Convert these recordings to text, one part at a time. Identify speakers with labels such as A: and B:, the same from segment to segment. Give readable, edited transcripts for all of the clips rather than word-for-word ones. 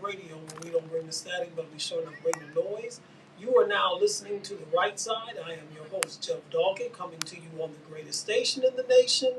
A: radio where we don't bring the static, but we sure enough bring the noise. You are now listening to The Right Side. I am your host, Jeff Doggett, coming to you on the greatest station in the nation,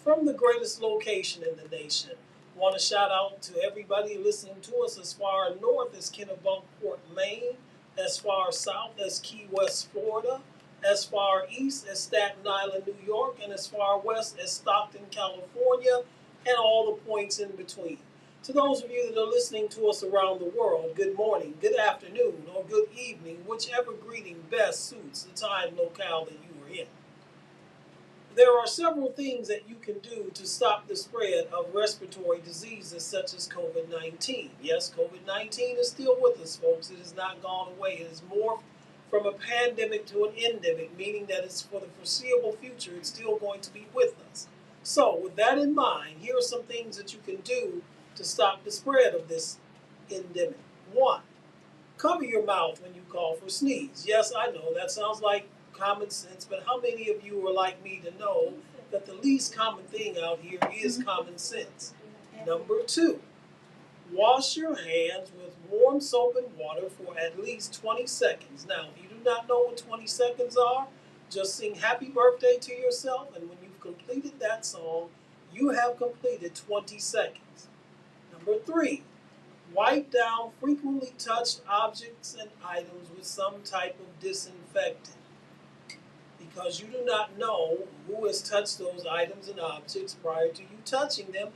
A: from the greatest location in the nation. Want to shout out to everybody listening to us as far north as Kennebunkport, Maine, as far south as Key West, Florida, as far east as Staten Island, New York, and as far west as Stockton, California, and all the points in between. To those of you that are listening to us around the world, good morning, good afternoon, or good evening, whichever greeting best suits the time locale that you are in. There are several things that you can do to stop the spread of respiratory diseases such as COVID-19. Yes, COVID-19 is still with us, folks. It has not gone away. It has morphed from a pandemic to an endemic, meaning that it's for the foreseeable future, it's still going to be with us. So, with that in mind, here are some things that you can do to stop the spread of this endemic. 1. Cover your mouth when you cough or sneeze. Yes, I know that sounds like common sense, but how many of you are like me to know that the least common thing out here is common sense? Number 2, wash your hands with warm soap and water for at least 20 seconds. Now, if you do not know what 20 seconds are, just sing happy birthday to yourself, and when you've completed that song, you have completed 20 seconds. Number 3, wipe down frequently touched objects and items with some type of disinfectant, because you do not know who has touched those items and objects prior to you touching them.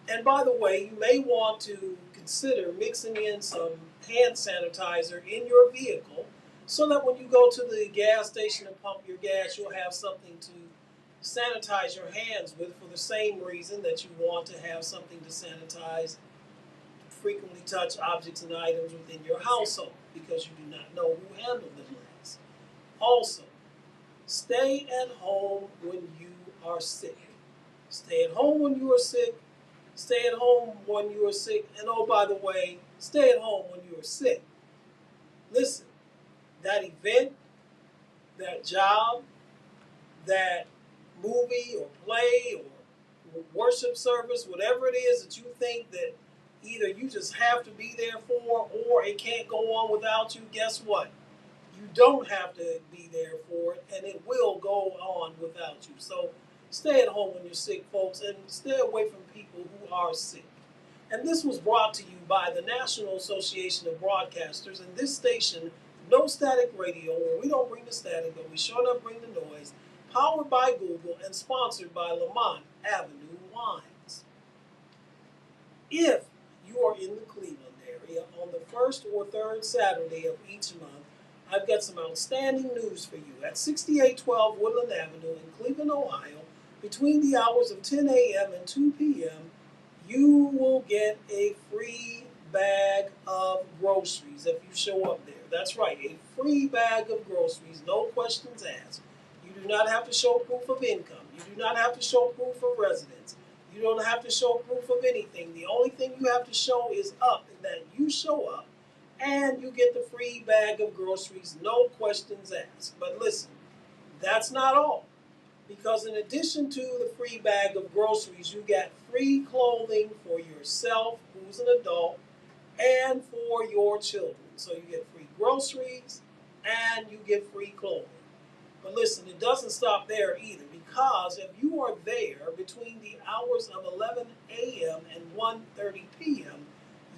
A: And by the way, you may want to consider mixing in some hand sanitizer in your vehicle so that when you go to the gas station and pump your gas, you'll have something to sanitize your hands with, for the same reason that you want to have something to sanitize frequently touched objects and items within your household, because you do not know who handled them last. Also, stay at home when you are sick. Stay at home when you are sick. Stay at home when you are sick. And oh, by the way, stay at home when you are sick. Listen, that event, that job, that movie or play or worship service, whatever it is that you think that either you just have to be there for or it can't go on without you, guess what? You don't have to be there for it, and it will go on without you. So stay at home when you're sick, folks, and stay away from people who are sick. And this was brought to you by the National Association of Broadcasters and this station, No Static Radio, where we don't bring the static, but we sure enough bring the noise, powered by Google and sponsored by Lamont Avenue Wines. If you are in the Cleveland area on the first or third Saturday of each month, I've got some outstanding news for you. At 6812 Woodland Avenue in Cleveland, Ohio, between the hours of 10 a.m. and 2 p.m., you will get a free bag of groceries if you show up there. That's right, a free bag of groceries, no questions asked. You do not have to show proof of income. You do not have to show proof of residence. You don't have to show proof of anything. The only thing you have to show is that you show up, and you get the free bag of groceries, no questions asked. But listen, that's not all. Because in addition to the free bag of groceries, you get free clothing for yourself, who's an adult, and for your children. So you get free groceries and you get free clothing. But listen, it doesn't stop there either, because if you are there between the hours of 11 a.m. and 1:30 p.m.,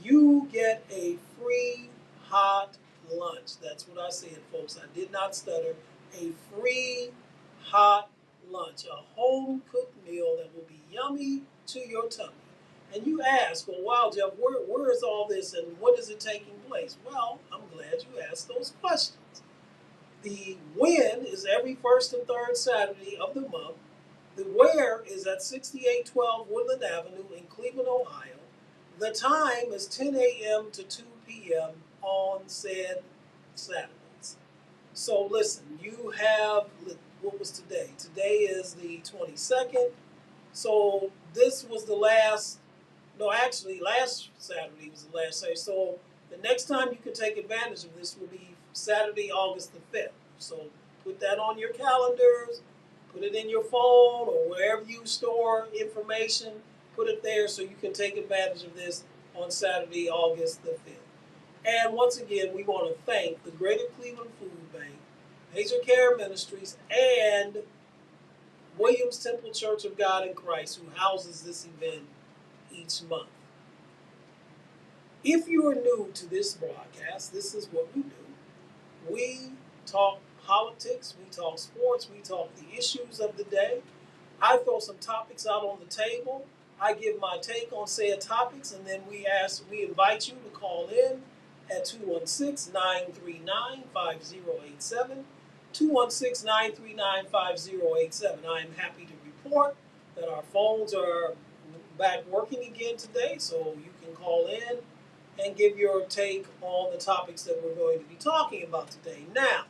A: you get a free hot lunch. That's what I said, folks. I did not stutter. A free hot lunch, a home-cooked meal that will be yummy to your tummy. And you ask, well, wow, Jeff, where is all this and when is it taking place? Well, I'm glad you asked those questions. The when is every first and third Saturday of the month. The where is at 6812 Woodland Avenue in Cleveland, Ohio. The time is 10 a.m. to 2 p.m. on said Saturdays. So listen, you have, what was today? Today is the 22nd. So this was the last, no, actually last Saturday was the last Saturday. So the next time you can take advantage of this will be Saturday, August the 5th. So put that on your calendars, put it in your phone or wherever you store information, put it there so you can take advantage of this on Saturday, August the 5th. And once again, we want to thank the Greater Cleveland Food Bank, Hazer Care Ministries, and Williams Temple Church of God in Christ, who houses this event each month. If you are new to this broadcast, this is what we do. We talk politics, we talk sports, we talk the issues of the day. I throw some topics out on the table. I give my take on said topics, and then we invite you to call in at 216-939-5087. 216-939-5087. I am happy to report that our phones are back working again today, so you can call in and give your take on the topics that we're going to be talking about today. Now,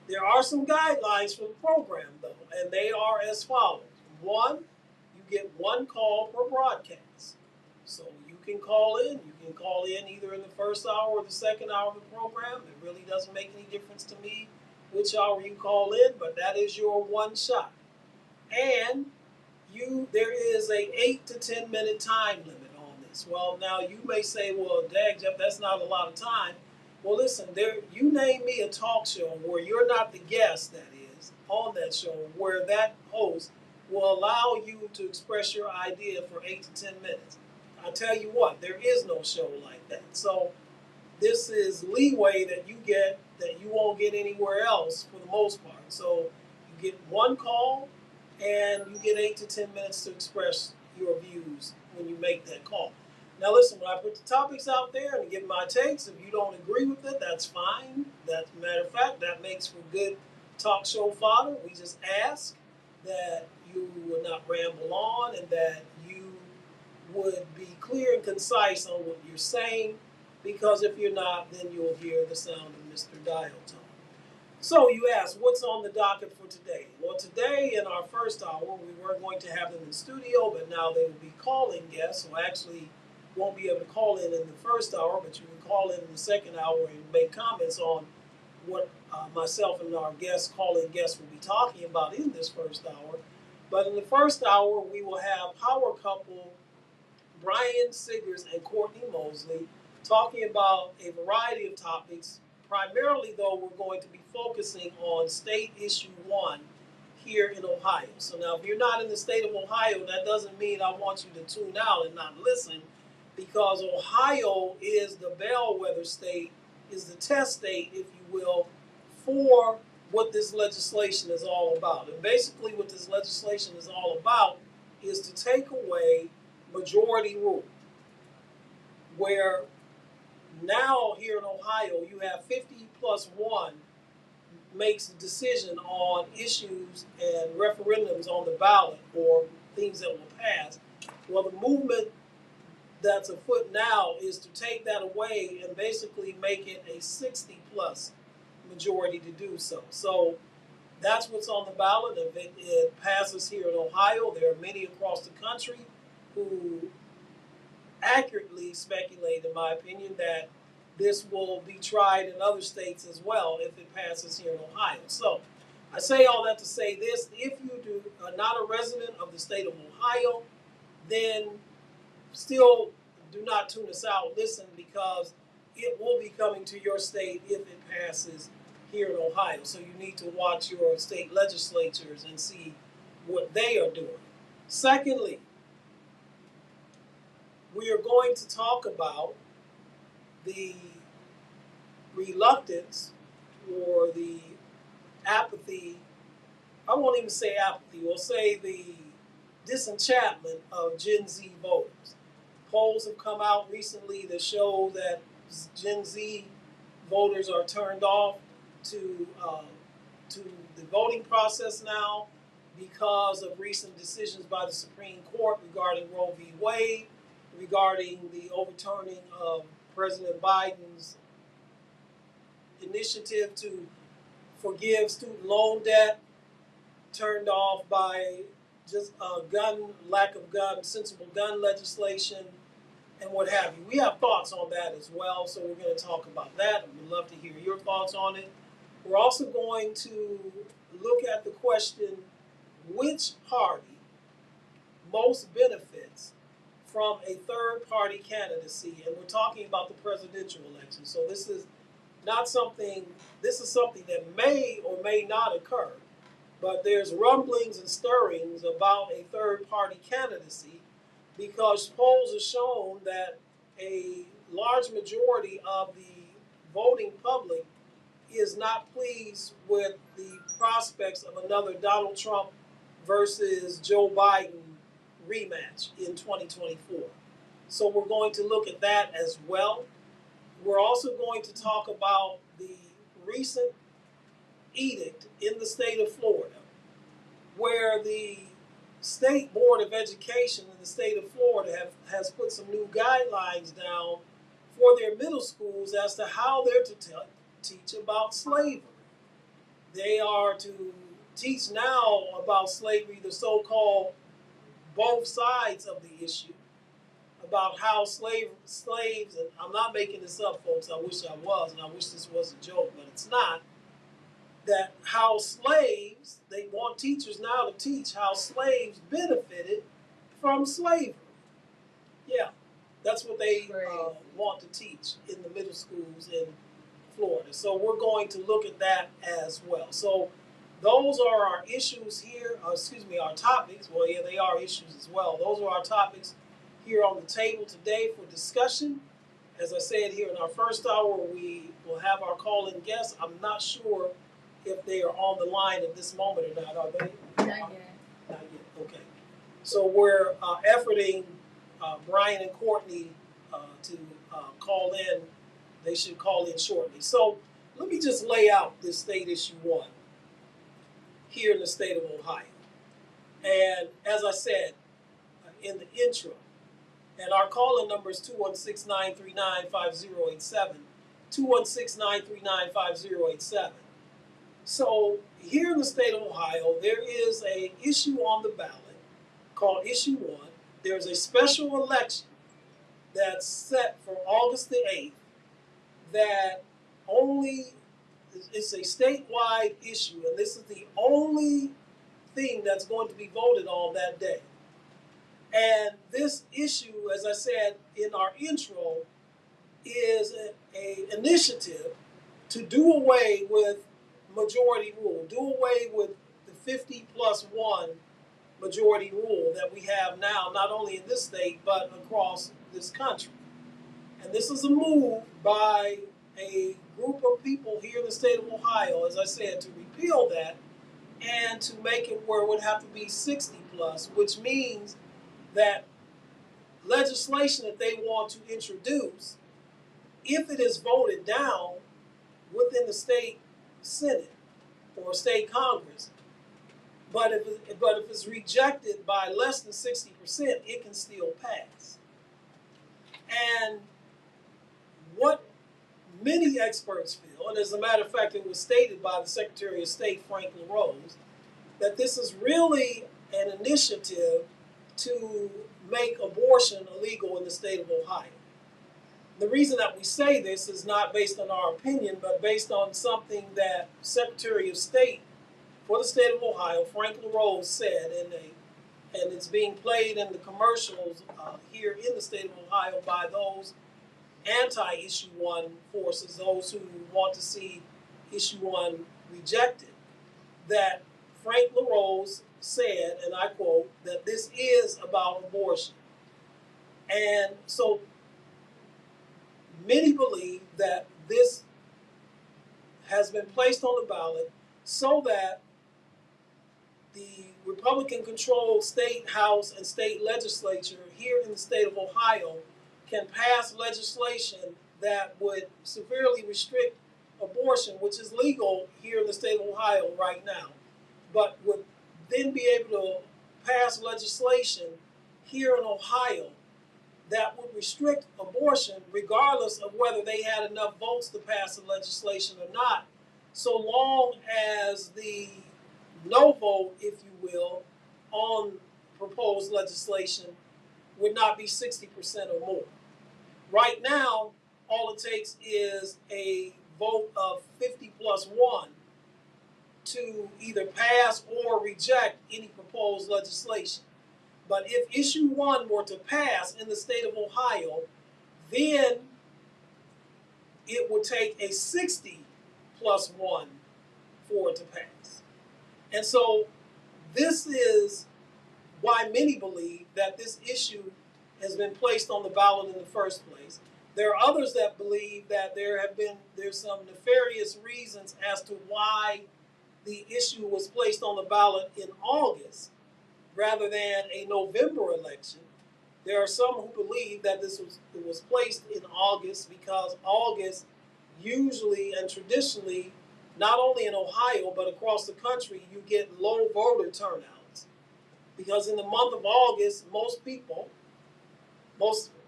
A: there are some guidelines for the program, though, and they are as follows. One, you get one call per broadcast. So you can call in. You can call in either in the first hour or the second hour of the program. It really doesn't make any difference to me which hour you call in, but that is your one shot. And there is a 8 to 10 minute time limit on this. Well, now you may say, well, dag, Jeff, that's not a lot of time. Well, listen, you name me a talk show where you're not the guest, that is, on that show, where that host will allow you to express your idea for 8 to 10 minutes. I tell you what, there is no show like that. So this is leeway that you get that you won't get anywhere else for the most part. So you get one call and you get 8 to 10 minutes to express your views when you make that call. Now listen, when I put the topics out there and give my takes, if you don't agree with it, that's fine. As a matter of fact, that makes for good talk show fodder. We just ask that you would not ramble on and that you would be clear and concise on what you're saying, because if you're not, then you'll hear the sound of Mr. Dial Tone. So you ask, what's on the docket for today? Well, today in our first hour, we were going to have them in studio, but now they will be calling guests, so actually won't be able to call in the first hour, but you can call in the second hour and make comments on what myself and our calling guests will be talking about in this first hour. But in the first hour, we will have power couple Brian Siggers and Courtney Mosley talking about a variety of topics. Primarily, though, we're going to be focusing on State Issue 1 here in Ohio. So now, if you're not in the state of Ohio, that doesn't mean I want you to tune out and not listen, because Ohio is the bellwether state, is the test state, if you will, for what this legislation is all about. And basically what this legislation is all about is to take away majority rule, where now here in Ohio you have 50 plus 1 makes a decision on issues and referendums on the ballot or things that will pass. Well, the movement that's afoot now is to take that away and basically make it a 60 plus majority to do so. So that's what's on the ballot. If it passes here in Ohio, there are many across the country who accurately speculate, in my opinion, that this will be tried in other states as well if it passes here in Ohio. So I say all that to say this: if you are not a resident of the state of Ohio, then still do not tune us out. Listen, because it will be coming to your state if it passes here in Ohio. So you need to watch your state legislatures and see what they are doing. Secondly, we are going to talk about the reluctance or the apathy. I won't even say apathy, we'll say the disenchantment of Gen Z voters. Polls have come out recently that show that Gen Z voters are turned off to the voting process now because of recent decisions by the Supreme Court regarding Roe v. Wade, regarding the overturning of President Biden's initiative to forgive student loan debt, turned off by just lack of sensible gun legislation, and what have you. We have thoughts on that as well, so we're going to talk about that. I would love to hear your thoughts on it. We're also going to look at the question, which party most benefits from a third-party candidacy, and we're talking about the presidential election. So this is not something, this is something that may or may not occur, but there's rumblings and stirrings about a third-party candidacy because polls have shown that a large majority of the voting public is not pleased with the prospects of another Donald Trump versus Joe Biden rematch in 2024. So we're going to look at that as well. We're also going to talk about the recent edict in the state of Florida, where the State Board of Education in the state of Florida has put some new guidelines down for their middle schools as to how they're to teach about slavery. They are to teach now about slavery, the so-called both sides of the issue, about how slaves, and I'm not making this up, folks, I wish I was, and I wish this was a joke, but it's not, that how slaves, they want teachers now to teach how slaves benefited from slavery. Yeah, that's what they want to teach in the middle schools in Florida. So we're going to look at that as well. So those are our issues here, our topics. Well, yeah, they are issues as well. Those are our topics here on the table today for discussion. As I said here in our first hour, we will have our call-in guests. I'm not sure if they are on the line at this moment or not, are they?
B: Not yet.
A: Not yet, okay. So we're efforting Brian and Courtney to call in. They should call in shortly. So let me just lay out this state issue one here in the state of Ohio. And as I said in the intro, and our call-in number is 216-939-5087, 216-939-5087. So here in the state of Ohio, there is an issue on the ballot called Issue 1. There's a special election that's set for August the 8th that only, it's a statewide issue, and this is the only thing that's going to be voted on that day. And this issue, as I said in our intro, is an initiative to do away with majority rule, do away with the 50+1 majority rule that we have now, not only in this state, but across this country. And this is a move by a group of people here in the state of Ohio, as I said, to repeal that and to make it where it would have to be 60+, which means that legislation that they want to introduce, if it is voted down within the state Senate or state Congress, but if it's rejected by less than 60%, it can still pass. And what many experts feel, and as a matter of fact, it was stated by the Secretary of State, Frank LaRose, that this is really an initiative to make abortion illegal in the state of Ohio. The reason that we say this is not based on our opinion, but based on something that Secretary of State for the state of Ohio, Frank LaRose, said, and it's being played in the commercials here in the state of Ohio by those anti-Issue 1 forces, those who want to see Issue 1 rejected, that Frank LaRose said, and I quote, that this is about abortion. And so many believe that this has been placed on the ballot so that the Republican-controlled state house and state legislature here in the state of Ohio can pass legislation that would severely restrict abortion, which is legal here in the state of Ohio right now, but would then be able to pass legislation here in Ohio that would restrict abortion regardless of whether they had enough votes to pass the legislation or not, so long as the no vote, if you will, on proposed legislation would not be 60% or more. Right now, all it takes is a vote of 50+1 to either pass or reject any proposed legislation. But if issue 1 were to pass in the state of Ohio, then it would take a 60 plus 1 for it to pass. And so this is why many believe that this issue has been placed on the ballot in the first place. There are others that believe that there's some nefarious reasons as to why the issue was placed on the ballot in August rather than a November election. There are some who believe that it was placed in August because August usually and traditionally, not only in Ohio but across the country, you get low voter turnouts. Because in the month of August, most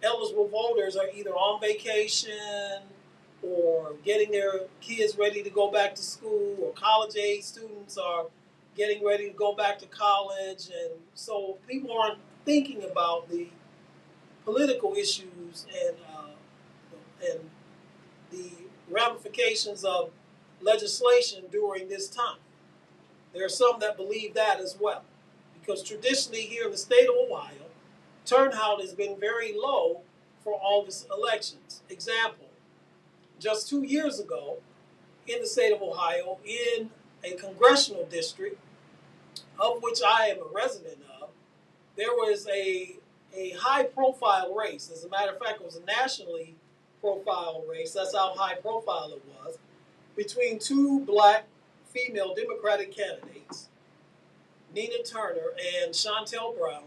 A: eligible voters are either on vacation or getting their kids ready to go back to school, or college age students are getting ready to go back to college. And so people aren't thinking about the political issues and the ramifications of legislation during this time. There are some that believe that as well, because traditionally here in the state of Ohio, turnout has been very low for August elections. Example, just 2 years ago in the state of Ohio, in a congressional district of which I am a resident of, there was a high profile race. As a matter of fact, it was a nationally profile race. That's how high profile it was, between two black female Democratic candidates, Nina Turner and Shontel Brown,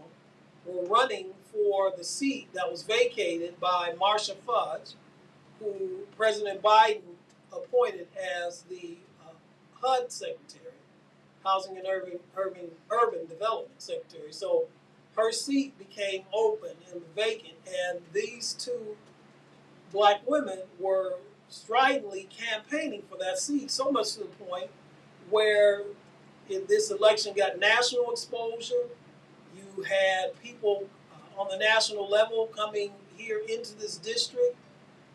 A: were running for the seat that was vacated by Marsha Fudge, who President Biden appointed as the HUD Secretary, Housing and Urban Development Secretary. So her seat became open and vacant, and these two black women were stridently campaigning for that seat, so much to the point where in this election got national exposure. You had people on the national level coming here into this district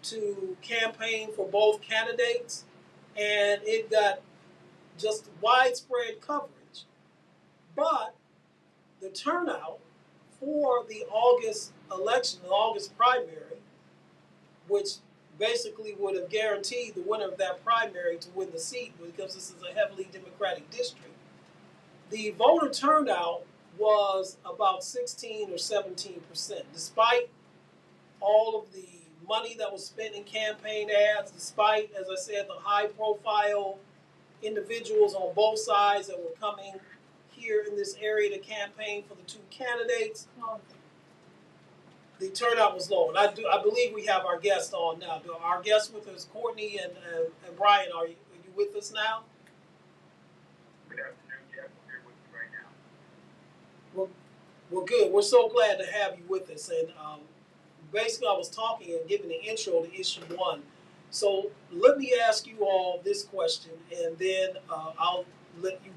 A: to campaign for both candidates, and it got just widespread coverage. But the turnout for the August election, the August primary, which basically would have guaranteed the winner of that primary to win the seat because this is a heavily Democratic district, the voter turnout was about 16 or 17%, despite all of the money that was spent in campaign ads, despite, as I said, the high profile individuals on both sides that were coming here in this area to campaign for the two candidates. The turnout was low. And I believe we have our guest on now. Our guest with us, Courtney and Brian, are you with us now?
B: Good afternoon, Jeff. I'm here with you right now.
A: Well, good. We're so glad to have you with us. And basically, I was talking and giving the intro to issue 1. So let me ask you all this question, and then I'll let you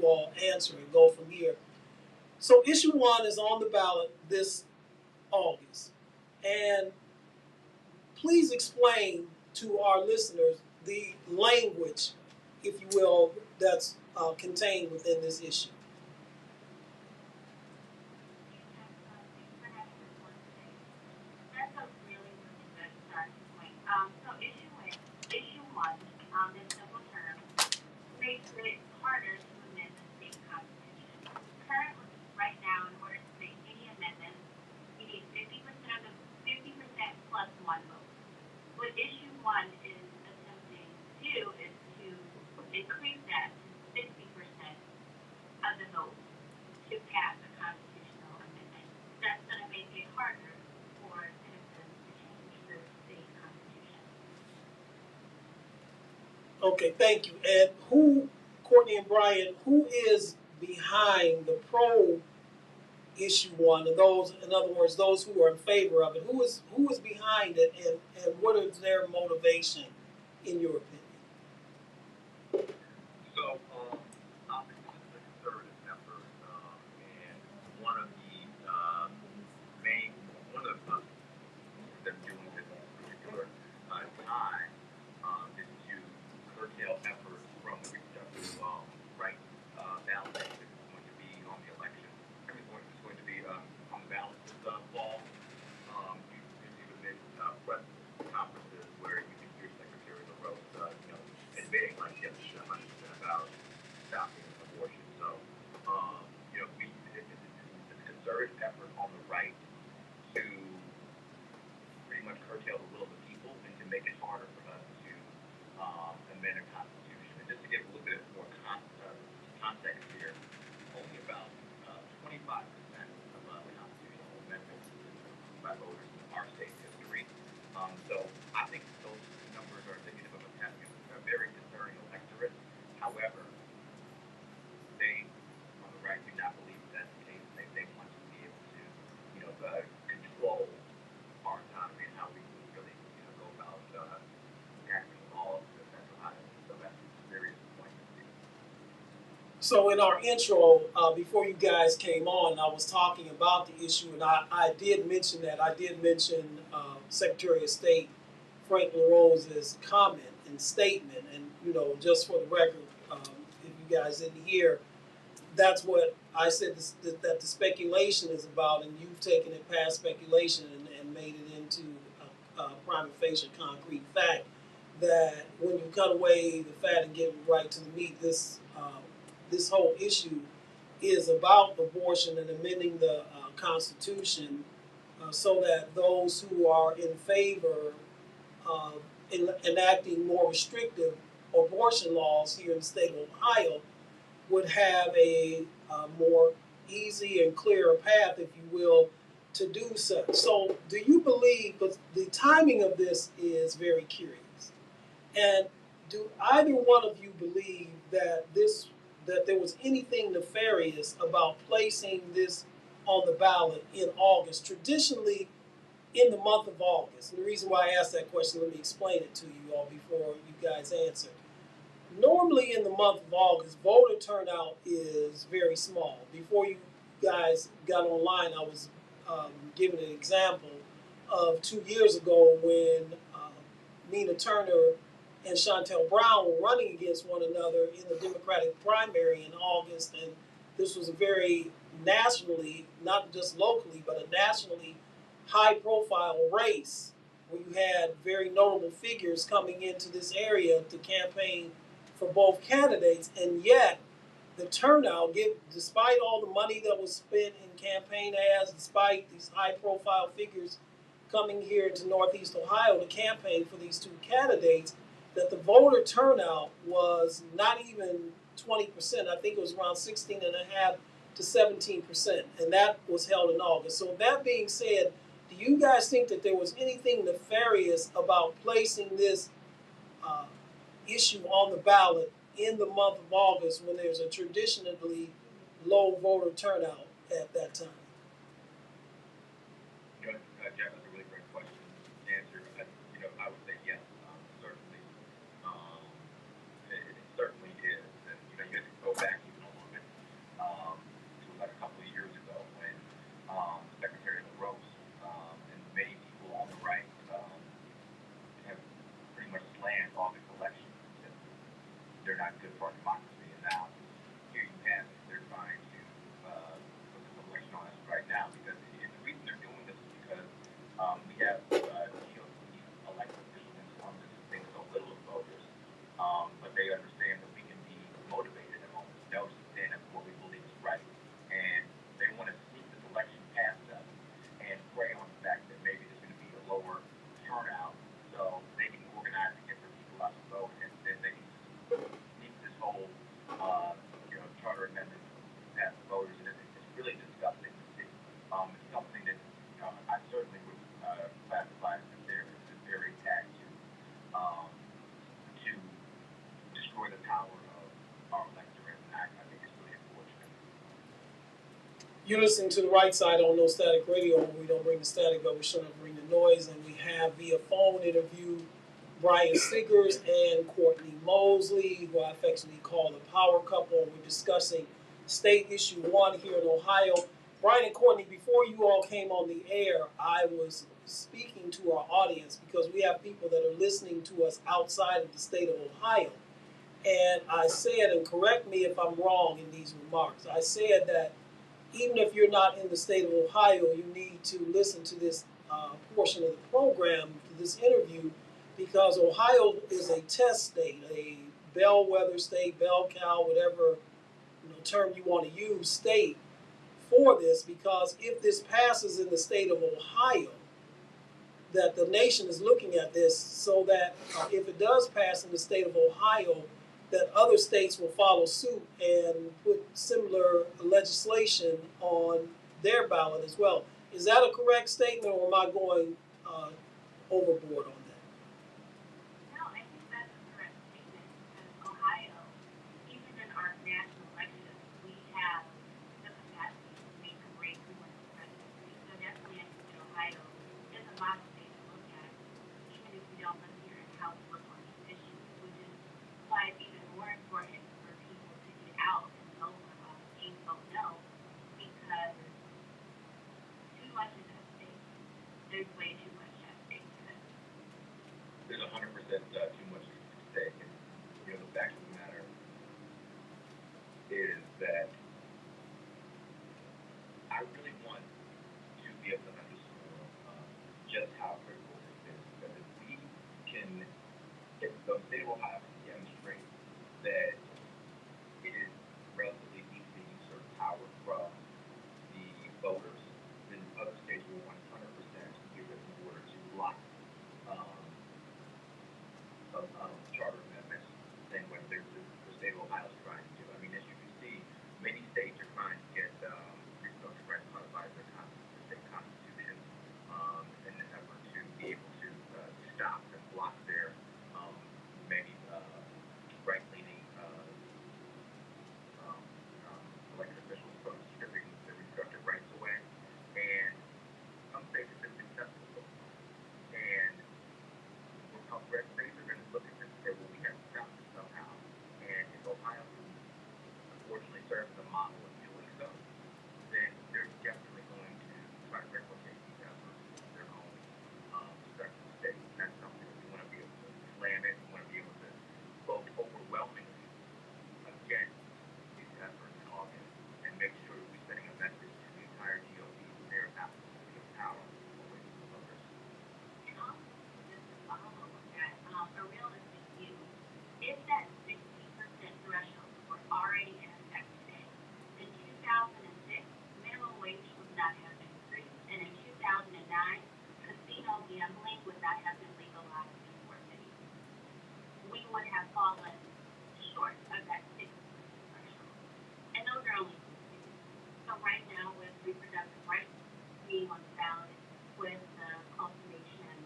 A: all answer and go from here. So issue 1 is on the ballot this August. And please explain to our listeners the language, if you will, that's contained within this issue.
C: That's a really, really good starting point. So issue 1, in simple terms, makes it harder to amend the state constitution. Currently, right now, in order to make any amendment, you need 50% plus 1 vote. What issue 1 is attempting to do is to increase that to 60% of the vote to pass a constitutional amendment. That's going to make it harder for citizens to change the state constitution.
A: Okay, thank you. And who, Courtney and Brian, who is behind the pro issue 1, and those, in other words, those who are in favor of it? Who is behind it, and what is their motivation, in your opinion?
B: So, obviously, this is a conservative effort, and one of the they're doing this particular time is to curtail efforts from the reproductive right ballot that is going to be on the election. It's going right to pretty much curtail the will of the people and to make it harder for us to amend a constitution. And just to give a little bit more context here, only about 25% of constitutional amendments approved by voters in our state's history. So I think those numbers are indicative of a very concerning electorate. However, they on the right do not believe that's the case. They want to be able to, control our economy and how we really, go about passing laws to centralize it. So that's very disappointing.
A: So in our intro, before you guys came on, I was talking about the issue, and I did mention that. I did mention Secretary of State Frank LaRose's comment and statement, and just for the record, if you guys didn't hear, that's what I said that the speculation is about, and you've taken it past speculation and made it into a prima facie concrete fact that when you cut away the fat and get right to the meat, this whole issue is about abortion and amending the Constitution so that those who are in favor of enacting more restrictive abortion laws here in the state of Ohio would have a more easy and clearer path, if you will, to do such. So do you believe, but the timing of this is very curious, and do either one of you believe that there was anything nefarious about placing this on the ballot in August, traditionally in the month of August? And the reason why I asked that question, let me explain it to you all before you guys answer. Normally in the month of August, voter turnout is very small. Before you guys got online, I was giving an example of 2 years ago when Nina Turner and Shontel Brown were running against one another in the Democratic primary in August, and this was a very nationally, not just locally, but a nationally high-profile race where you had very notable figures coming into this area to campaign for both candidates, and yet the turnout, despite all the money that was spent in campaign ads, despite these high-profile figures coming here to Northeast Ohio to campaign for these two candidates, that the voter turnout was not even 20%. I think it was around 16.5 to 17%, and that was held in August. So that being said, do you guys think that there was anything nefarious about placing this issue on the ballot in the month of August when there's a traditionally low voter turnout at that time?
B: Jeff, that's a really great question. The answer, I would say yes, certainly. It certainly is. And, you have to go back even a little bit to like a couple of years ago when Secretary LaRose and many people on the right have pretty much slammed August elections. They're not good for our democracy. And now here you have it. They're trying to put this election on us right now because the reason they're doing this is because we have elected officials in Columbus who think so little of voters, but they understand that we can be motivated at home. They understand that what we believe is right, and they want to sneak this election past us and prey on the fact that maybe there's going to be a lower turnout, so they can organize to get the people out to vote, and then they can sneak this whole charter amendment past the voters, and it's really disgusting to see. It's something that I certainly would classify as very tagged to destroy the power of our electorate, and I think it's really unfortunate.
A: You're listening to the right side on No Static Radio. We don't bring the static, but we shouldn't bring the noise. And we have via phone interview Brian Siggers and Courtney Mosley, who I affectionately call the Power Couple. We're discussing State Issue 1 here in Ohio. Brian and Courtney, before you all came on the air, I was speaking to our audience because we have people that are listening to us outside of the state of Ohio. And I said, and correct me if I'm wrong in these remarks, I said that even if you're not in the state of Ohio, you need to listen to this portion of the program, this interview, because Ohio is a test state, a bellwether state, bell cow, whatever term you want to use, state for this, because if this passes in the state of Ohio, that the nation is looking at this so that if it does pass in the state of Ohio, that other states will follow suit and put similar legislation on their ballot as well. Is that a correct statement, or am I going overboard on that?
C: No, I think that's a correct statement because Ohio, even in our national elections, we have the capacity to make a break who wins the presidency. So definitely I think that Ohio is a model state to look at, even if we don't live here in House work on these issues, which is why it's even more important for people to get out and vote and vote no, because too much is at stake. There's way too much at stake today.
B: There's 100% too much at stake, and the fact of the matter is that I really want to be able to underscore just how critical this is, because if we can, if the state of Ohio can demonstrate that it is relatively easy to usurp power from the voters, then other states will 100% give us an order to block um, charter amendments, than what the state of Ohio is trying to do. I mean, as you can see, many states are trying to get reproductive rights codified in the state constitution in an effort to be able to stop and block their maybe right-leaning elected officials from stripping their reproductive rights away. And some states have been successful so far. And red states are going to look at this and say, well, we have to stop this somehow. And if Ohio can unfortunately serve as a model of doing so, then they're definitely going to try to replicate these efforts in their own respective states. And that's something that we want to be able to slam it. We want to be able to vote overwhelmingly against these efforts in August and make sure that we're sending a message to the entire GOP that they're absolutely in power over these voters.
C: And also, just to follow up on that, a realistic view, if that 60% threshold were already in effect today, in 2006, minimum wage would not have been increased, and in 2009, casino gambling would not have been legalized in more cities. We would have fallen short of that 60% threshold. And those are only two cities. So right now, with reproductive rights being on the ballot, with the cultivation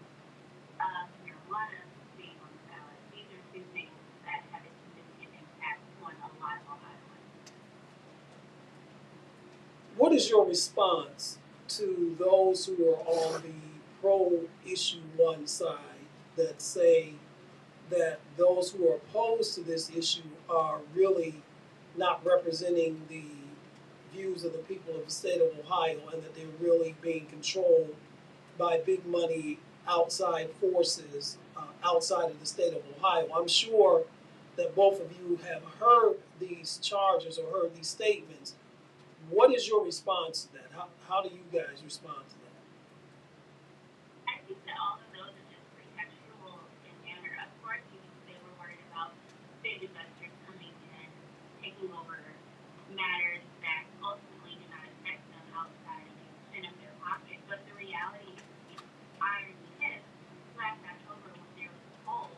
C: of marijuana being on the ballot, these are two things that have a significant impact on a lot of Ohioans.
A: What is your response to those who are on the pro-issue one side that say that those who are opposed to this issue are really not representing the views of the people of the state of Ohio, and that they're really being controlled by big money outside forces outside of the state of Ohio? I'm sure that both of you have heard these charges or heard these statements. What is your response to that? How do you guys respond to that?
C: I think that all of those are just pretextual in manner. Of course, they were worried about big investors coming in, taking over matters that ultimately do not affect them outside of the extent of their pocket. But the reality is, irony hit last October when there was a poll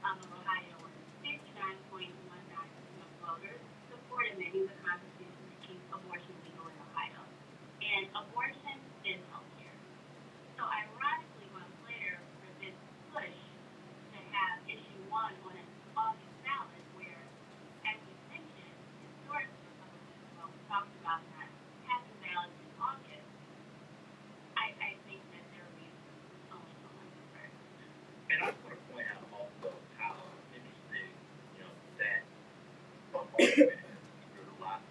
C: of Ohioans, 59.19% of voters supported amending the Constitution to keep abortion legal in Ohio. And abortion is healthcare. So ironically, months later, for this push to have issue one on an August ballot, where, as you mentioned, historically Republicans talked about that having ballots in August, I think that their reasons only go undeterred.
B: And I just want to point out also how interesting, that from argument through the last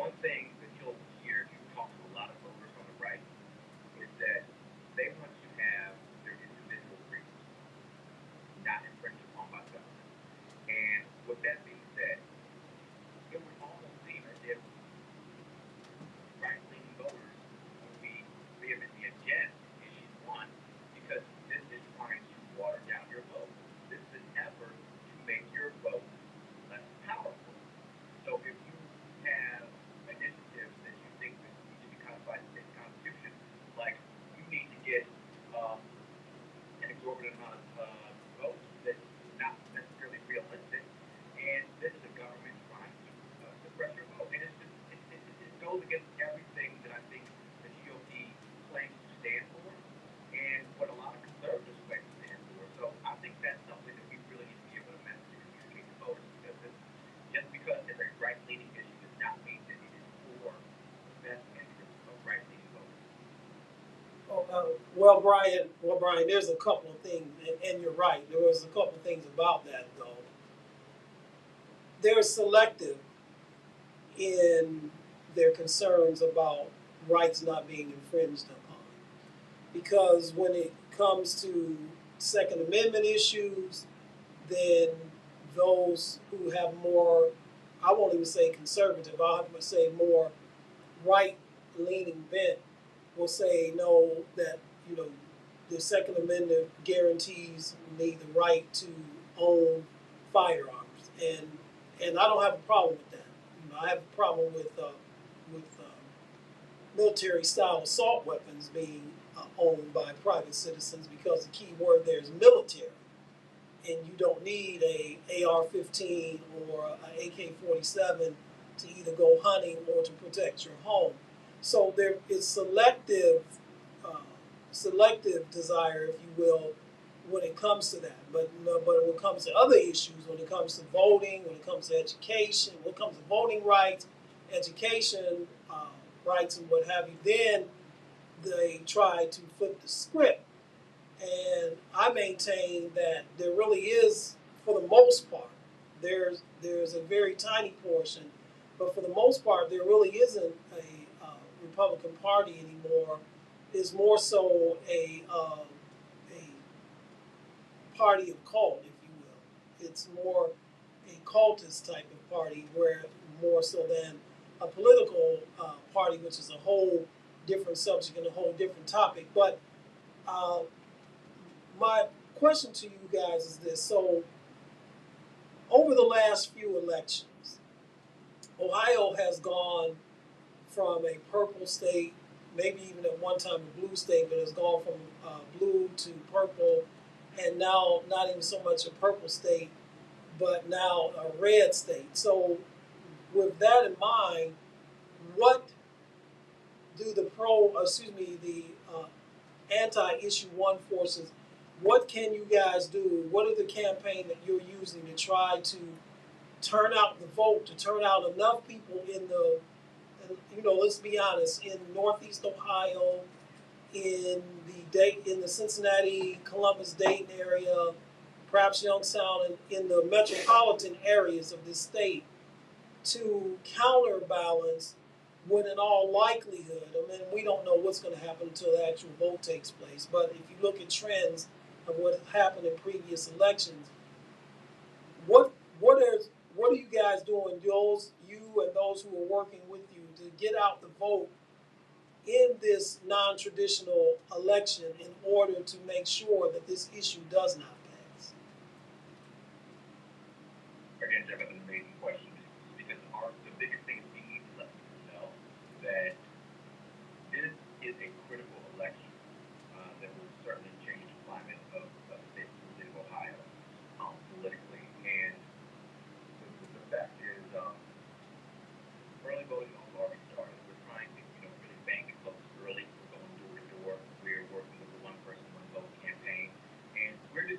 B: one thing that you'll hear if you talk to a lot of voters on the right is that they want to have their individual freedoms not infringed upon by government. And with that being said, it would almost seem as if right-leaning voters would be vehemently against issue one because this is trying to water down your vote. This is an effort to make your vote less powerful. So if you have initiatives that you think that need to be codified in the state constitution, like you need to get um, an exorbitant amount of votes that's not necessarily realistic, and this is a government trying to suppress your vote, and it goes against everything that I think the GOP claims to stand for, and what a lot of conservatives claim to stand for. So I think that's something that we really need to be able to message and communicate to voters, because just because it's a right-leaning issue does not mean that it is for the best interest of right-leaning voters.
A: Well, Brian, there's a couple of things, and you're right. There was a couple of things about that, though. They're selective in their concerns about rights not being infringed upon, because when it comes to Second Amendment issues, then those who have more, I won't even say conservative, I'll have to say more right-leaning bent, will say no, that you know the Second Amendment guarantees me the right to own firearms, and I don't have a problem with that. I have a problem with military style assault weapons being owned by private citizens, because the key word there is military, and you don't need a AR-15 or an AK-47 to either go hunting or to protect your home. So there is uh, selective desire, if you will, when it comes to that. But when it comes to other issues, when it comes to voting, when it comes to education, when it comes to voting rights, education rights, and what have you, then they try to flip the script. And I maintain that there really is, for the most part, there's a very tiny portion, but for the most part, there really isn't a Republican Party anymore. It's more so a party of cult, if you will. It's more a cultist type of party, where more so than a political party, which is a whole different subject and a whole different topic. But uh, my question to you guys is this: so, over the last few elections, Ohio has gone from a purple state, maybe even at one time a blue state, but has gone from blue to purple, and now not even so much a purple state, but now a red state. So, with that in mind, what do the anti-issue one forces, what can you guys do? What are the campaign that you're using to try to turn out the vote, to turn out enough people in the, let's be honest, in Northeast Ohio, in the Cincinnati, Columbus, Dayton area, perhaps Youngstown, and in the metropolitan areas of this state, to counterbalance when in all likelihood, I mean, we don't know what's going to happen until the actual vote takes place, but if you look at trends of what happened in previous elections, what what are what are you guys doing, you and those who are working with you, to get out the vote in this non-traditional election in order to make sure that this issue does not pass?
B: Again, Jeff, that's an amazing question, because the biggest thing is we need to let people know that this is a critical election that will certainly change the climate of the state of Ohio politically. And the fact is, early voting has already started. We're trying to, really bank votes early. We're going door to door. We're working with the one person, one vote campaign, and we're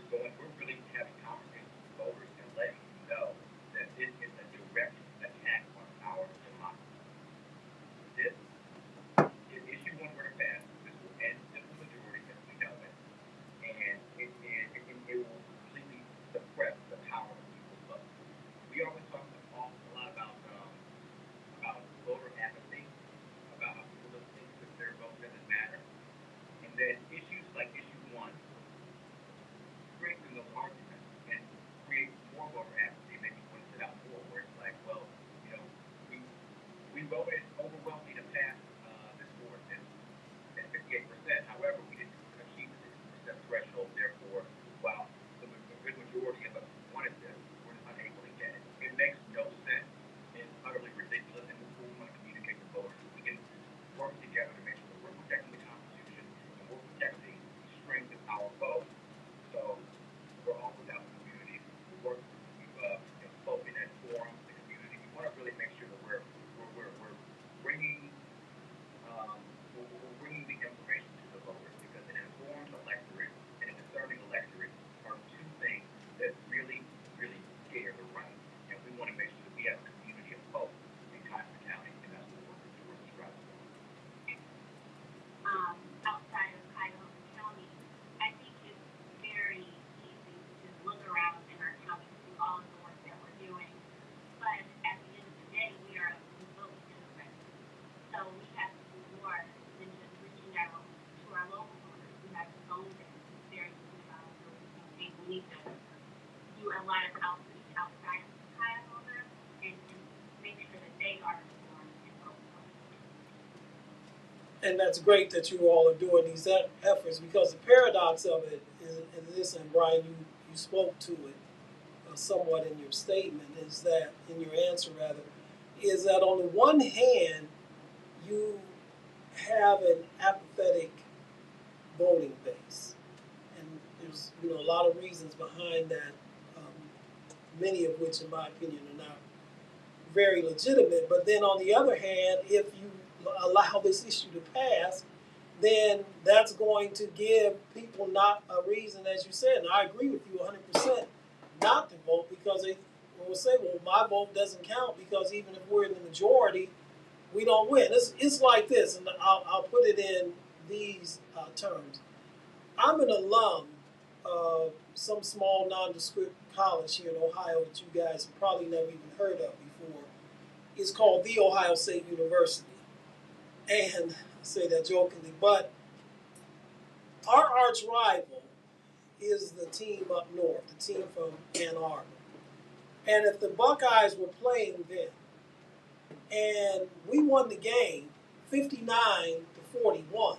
B: really having conversations with voters and letting you know that this is a direct attack on our democracy. This, if issue one were to pass, this will end simple majority as we know it, and it will completely suppress the power of people's vote. We always talk a lot about voter voted overwhelmingly to pass this ordinance at 58%. However, we didn't achieve the 60% threshold. Therefore, while the good majority of us wanted this, we're unable to get it. It makes no sense. It's utterly ridiculous, and we want to communicate to voters. We can work together to make sure that we're protecting the Constitution and we're protecting the strength of our vote. So we're all without the community. We've spoken at forums, the community. We want to really make sure that we're bringing we're bringing the information to the voters, because an informed electorate and a discerning electorate are two things that really, really scare the right. And we want to make sure that we have a community of both in Cochran County, and that's what we're working towards striving for.
C: Outside of Cuyahoga County, I think it's very easy to look around in our county and see all of the work that we're doing. But at the end of the day, we are a vote district. So we have to do more than just reaching out to our local voters. We have to go there. It's very and we need to do a lot of outreach outside of Cuyahoga and make sure that they are informed and vote.
A: And that's great that you all are doing these efforts, because the paradox of it is this, and Brian, you spoke to it somewhat in your statement, is that, in your answer rather, is that on the one hand, you have an apathetic voting base. And there's a lot of reasons behind that, many of which, in my opinion, are not very legitimate. But then on the other hand, if you allow this issue to pass, then that's going to give people not a reason, as you said, and I agree with you 100%, not to vote, because they will say, well, my vote doesn't count because even if we're in the majority, we don't win. It's like this, and I'll put it in these terms. I'm an alum of some small nondescript college here in Ohio that you guys have probably never even heard of before. It's called The Ohio State University. And I say that jokingly, but our arch rival is the team up north, the team from Ann Arbor. And if the Buckeyes were playing them and we won the game 59-41,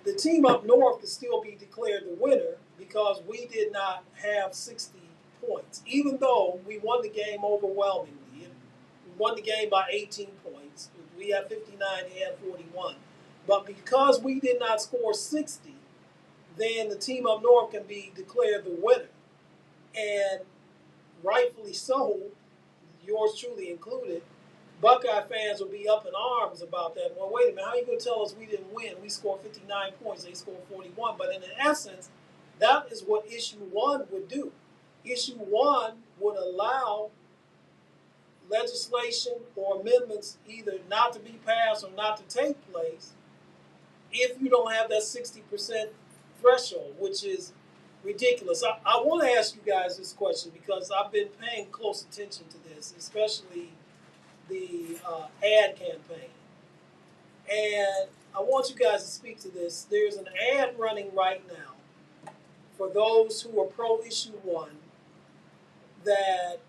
A: the team up north could still be declared the winner because we did not have 60 points, even though we won the game overwhelmingly. We won the game by 18 points. We had 59, they had 41. But because we did not score 60, then the team up north can be declared the winner. And rightfully so, yours truly included, Buckeye fans will be up in arms about that. Well, wait a minute, how are you going to tell us we didn't win? We scored 59 points, they scored 41. But in essence, that is what Issue 1 would do. Issue 1 would allow legislation or amendments either not to be passed or not to take place if you don't have that 60% threshold, which is ridiculous. I want to ask you guys this question because I've been paying close attention to this, especially the ad campaign. And I want you guys to speak to this. There's an ad running right now for those who are pro Issue 1 that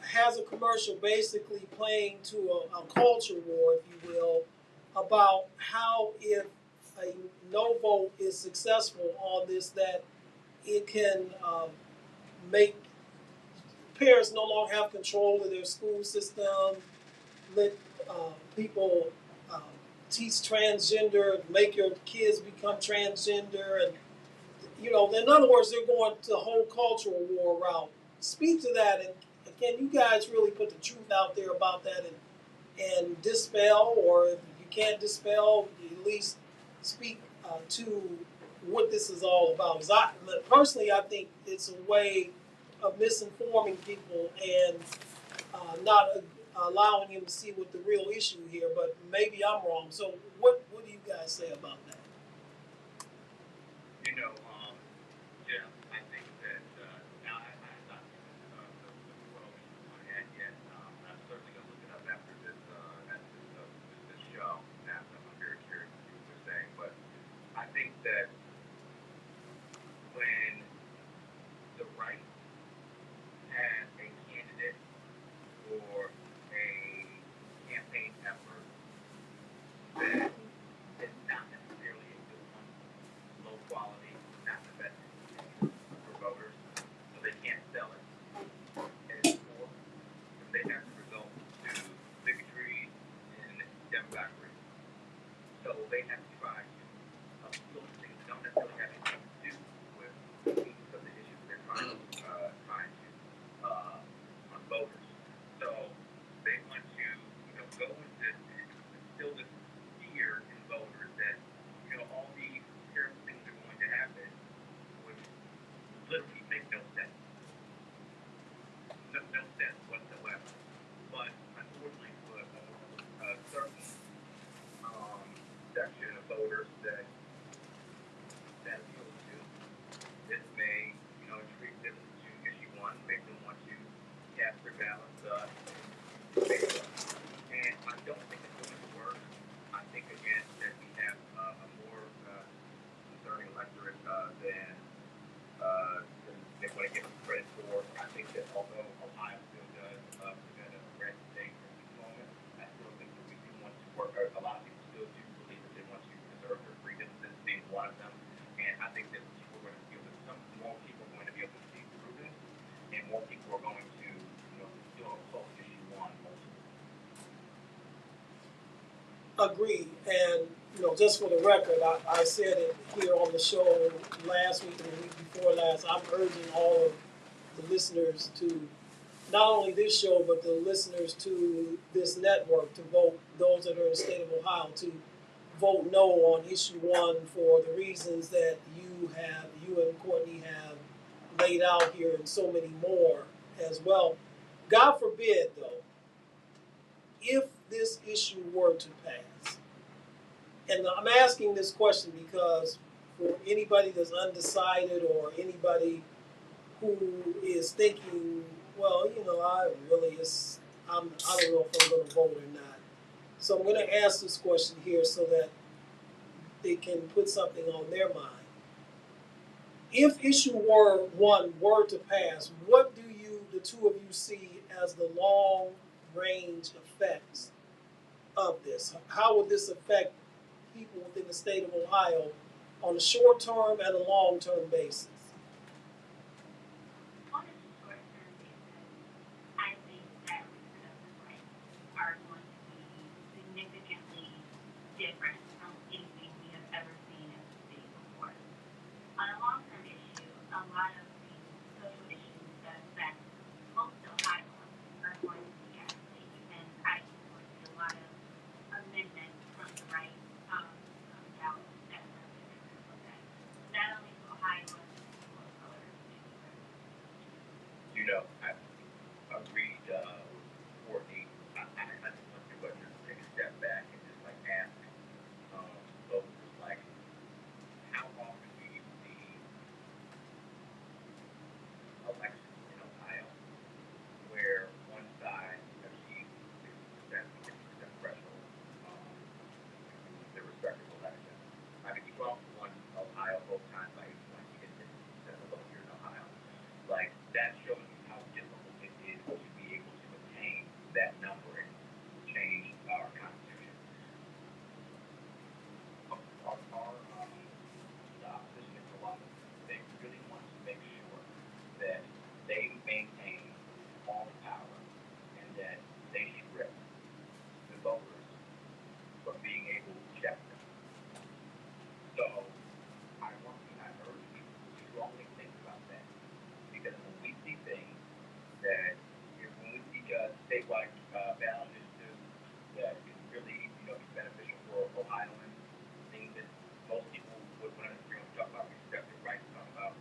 A: has a commercial basically playing to a culture war, if you will, about how if a no vote is successful on this, that it can make parents no longer have control of their school system, let people teach transgender, make your kids become transgender, and in other words, they're going to the whole cultural war route. Speak to that, and can you guys really put the truth out there about that and dispel, or if you can't dispel, at least speak to what this is all about? Because personally, I think it's a way of misinforming people and not allowing them to see what the real issue here. But maybe I'm wrong. So what do you guys say about that?
B: Yeah, I think that now I have not seen the world one yet. I'm certainly going to look it up after this show. Now I'm very curious to see what they're saying, but I think that when the right has a candidate or a black race. So they have tried to appeal to things that don't necessarily have anything to do with the means of the issues they're trying to on voters. So they want to, go with this, instill this fear in voters that, all these terrible things are going to happen, which literally make no sense. No sense whatsoever. But unfortunately, for a certain section of voters that appeals to, this may, intrigue them to issue one, make them want to cast their ballots in favor. And I don't think it's going to work. I think, again, that we have a more concerning electorate than they want to give us credit for. I think that although Ohio still does present a red state at this moment, I still think that we do want to work. A lot of people still do believe that they want to preserve their freedoms, this being one of them. And I think that people are going to feel that some more people are going to be able to see through this, and more people are going to, still oppose issue one ultimately.
A: Agreed. And, just for the record, I said it here on the show last week and the week before last. I'm urging all of the listeners to, not only this show, but the listeners to this network to vote, those that are in the state of Ohio, to vote no on issue one for the reasons that you and Courtney have laid out here, and so many more as well. God forbid, though, if this issue were to pass, and I'm asking this question because for anybody that's undecided or anybody who is thinking, well, I don't know if I'm going to vote or not. So I'm going to ask this question here so that they can put something on their mind. If issue one were to pass, what do the two of you, see as the long range effects of this? How would this affect people within the state of Ohio on a short term and a long term basis?
C: On a short term basis, I think that reproductive rights are going to be significantly different from anything we have ever seen in the state before. On a long term issue, a lot of the social issues that affect most Ohioans are going to be at stake, and I think we'll see a lot of amendments from the right ballot that we're going to look at, not only for Ohioans, but for color in particular.
B: I agreed with Courtney. I just want to take a step back and just ask voters how often do you see elections in Ohio where one side achieves 60%, 50% threshold in their respective elections? I mean, Trump won Ohio both times by 8 points. He did 50% of the vote here in Ohio. That shows you how difficult it is to be able to attain that number and change our Constitution. The opposition is a lot. They really want to make sure that they maintain all the power and that they strip the voters from being able to check them. So I urge people to strongly think about that, because when we see things when we see statewide ballot initiatives that can really be beneficial for Ohioans, things that most people would want to agree on, talk about reproductive rights, talk about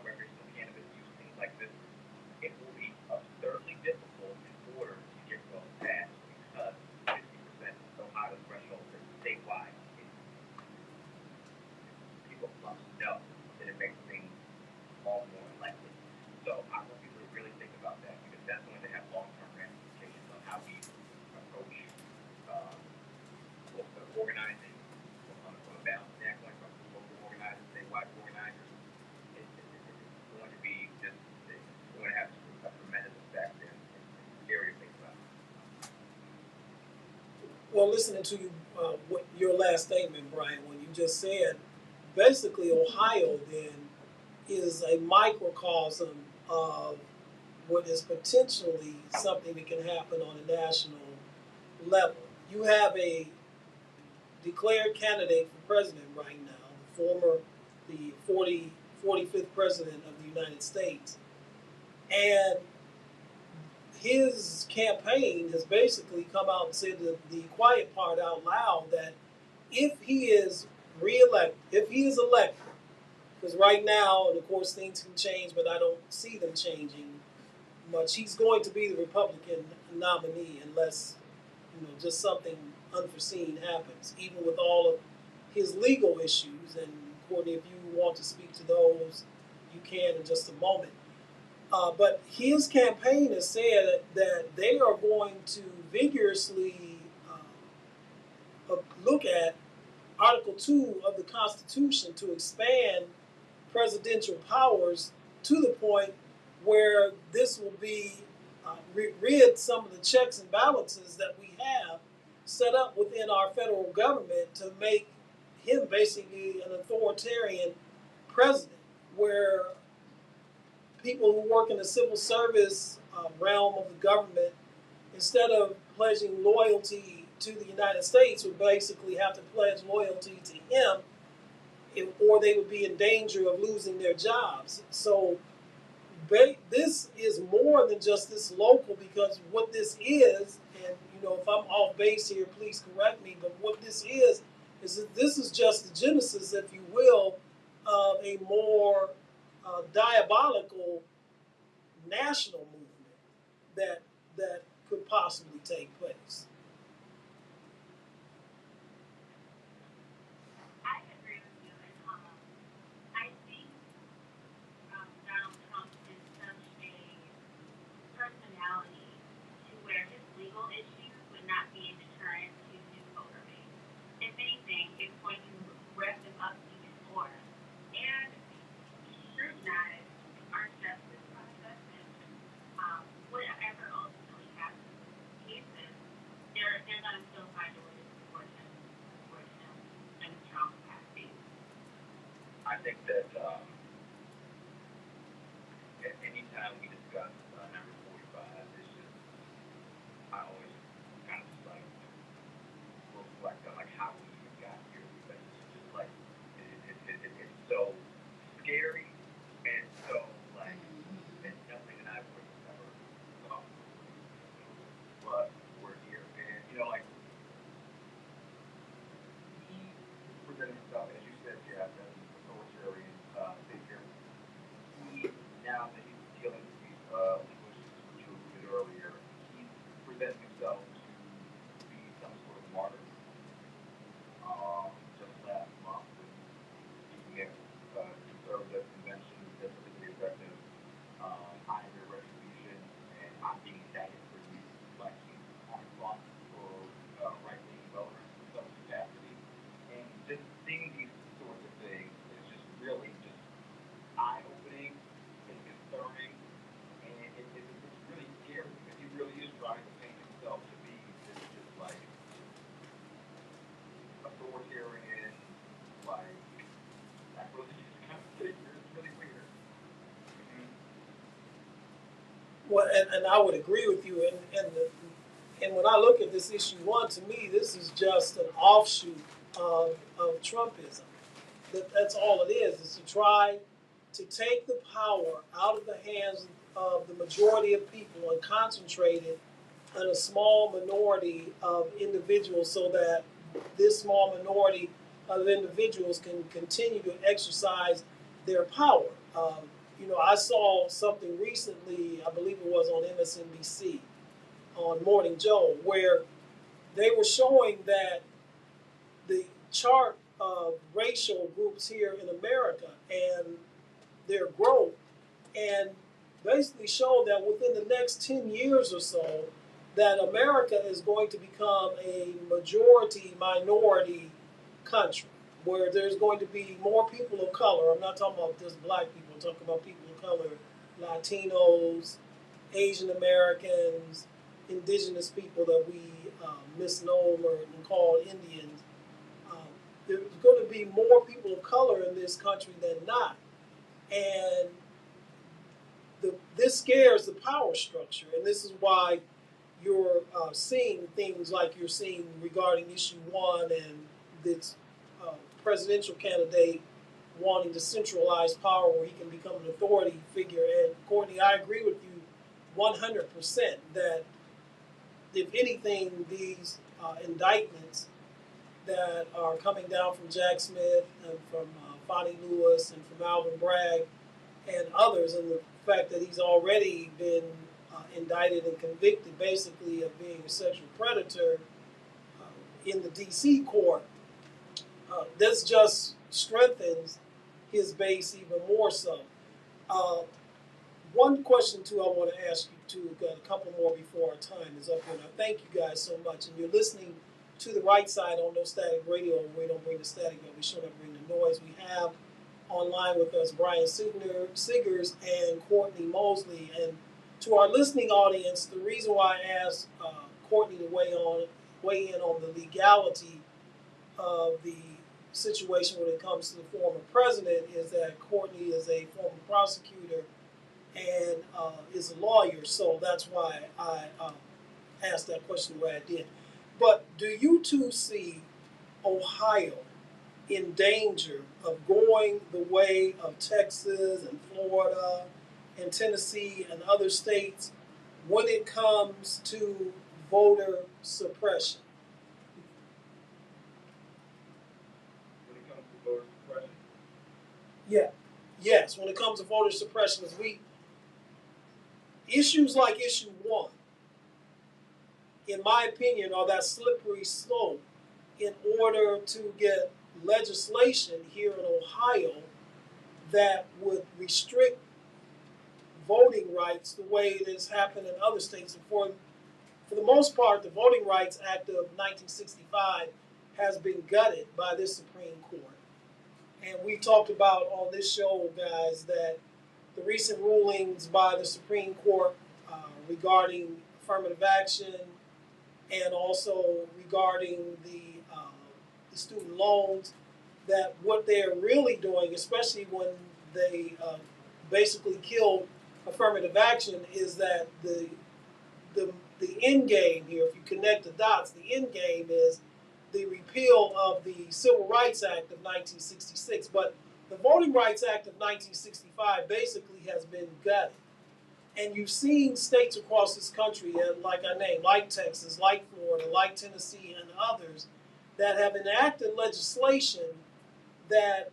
B: recreational cannabis use, things like this. It will be absurdly difficult in order to get those passed because 50% Ohio threshold is statewide. People must know that it makes things all more likely. So I want people to really think about that, because that's going to have long-term ramifications on how we approach organizing from a balance standpoint, from local organizers, statewide organizers. It's going to be it's going to have a tremendous effect and scary things about it.
A: Well, listening to you, your last statement, Brian, when you just said basically Ohio then is a microcosm of what is potentially something that can happen on a national level. you have a declared candidate for president right now, the 45th president of the United States. And his campaign has basically come out and said the quiet part out loud that if he is reelected, if he is elected, because right now, and of course things can change, but I don't see them changing much. He's going to be the Republican nominee unless just something unforeseen happens, even with all of his legal issues. And Courtney, if you want to speak to those, you can in just a moment. But his campaign has said that they are going to vigorously look at Article 2 of the Constitution to expand presidential powers to the point where this will be rid some of the checks and balances that we have set up within our federal government to make him basically an authoritarian president, where people who work in the civil service realm of the government, instead of pledging loyalty to the United States, would basically have to pledge loyalty to him, or they would be in danger of losing their jobs. So this is more than just this local, because what this is, and if I'm off base here, please correct me, but what this is that this is just the genesis, if you will, of a more diabolical national movement that could possibly take place.
C: I agree with you, and I think Donald Trump is such a personality to where his legal issues would not be a deterrent to his voter base. If anything, it's going to rev them up even more and scrutinize our justice process and whatever ultimately happens in cases, they're going to still find a way to support him in a strong capacity.
B: I think that anytime we discuss number 45, it's just, I always kind of just like reflect on like how we even got here, because it's just like it's so scary and so like it's nothing that I would have ever thought. But we're here, and like he presented himself, as you said, Jeff, as an authoritarian figure. He, now that he's dealing with these legal issues, which you alluded earlier, he's presenting himself to be some sort of martyr. Just last month, when speaking at conservative convention, that's particularly effective. I am your retribution, and I'm being indicted for you, like he's on front for right-wing voters in some capacity. And just seeing these sorts of things is just really just eye-opening and concerning, and it's really scary, because he really is trying to paint himself to be this just like authoritarian, like that religious kind of figure. It's really weird. Mm-hmm.
A: Well, and I would agree with you. And when I look at this issue one, to me, this is just an offshoot of Trumpism. That's all it is to try to take the power out of the hands of the majority of people and concentrate it on a small minority of individuals, so that this small minority of individuals can continue to exercise their power. I saw something recently, I believe it was on MSNBC, on Morning Joe, where they were showing that the chart of racial groups here in America and their growth, and basically showed that within the next 10 years or so, that America is going to become a majority minority country, where there's going to be more people of color. I'm not talking about just black people, I'm talking about people of color, Latinos, Asian Americans, indigenous people that we misnomer and call Indians. There's going to be more people of color in this country than not. And this scares the power structure. And this is why you're seeing things like you're seeing regarding issue one and this uh, presidential candidate wanting to centralize power where he can become an authority figure. And Courtney, I agree with you 100% that if anything, these indictments that are coming down from Jack Smith and from Fonnie Lewis and from Alvin Bragg and others, and the fact that he's already been indicted and convicted basically of being a sexual predator in the D.C. court, this just strengthens his base even more so. Uh, One question too I want to ask you too, got a couple more before our time is up here. And I thank you guys so much. And you're listening to the right side on No Static Radio. We don't bring the static, but we sure don't bring the noise. We have online with us Brian Siggers and Courtney Mosley. And to our listening audience, the reason why I asked Courtney to weigh in on the legality of the situation when it comes to the former president is that Courtney is a former prosecutor and is a lawyer, so that's why I asked that question the way I did. But do you two see Ohio in danger of going the way of Texas and Florida and Tennessee and other states when it comes to voter suppression?
B: When it comes to voter suppression,
A: Yeah. Yes, when it comes to voter suppression, as we issues like issue one, in my opinion, are that slippery slope in order to get legislation here in Ohio that would restrict voting rights the way it has happened in other states. And for the most part, the Voting Rights Act of 1965 has been gutted by this Supreme Court. And we talked about on this show, guys, that the recent rulings by the Supreme Court regarding affirmative action and also regarding the student loans, that what they're really doing, especially when they basically killed affirmative action, is that the end game here, if you connect the dots, the end game is the repeal of the Civil Rights Act of 1966. But the Voting Rights Act of 1965 basically has been gutted. And you've seen states across this country, like I named, like Texas, like Florida, like Tennessee, and others, that have enacted legislation that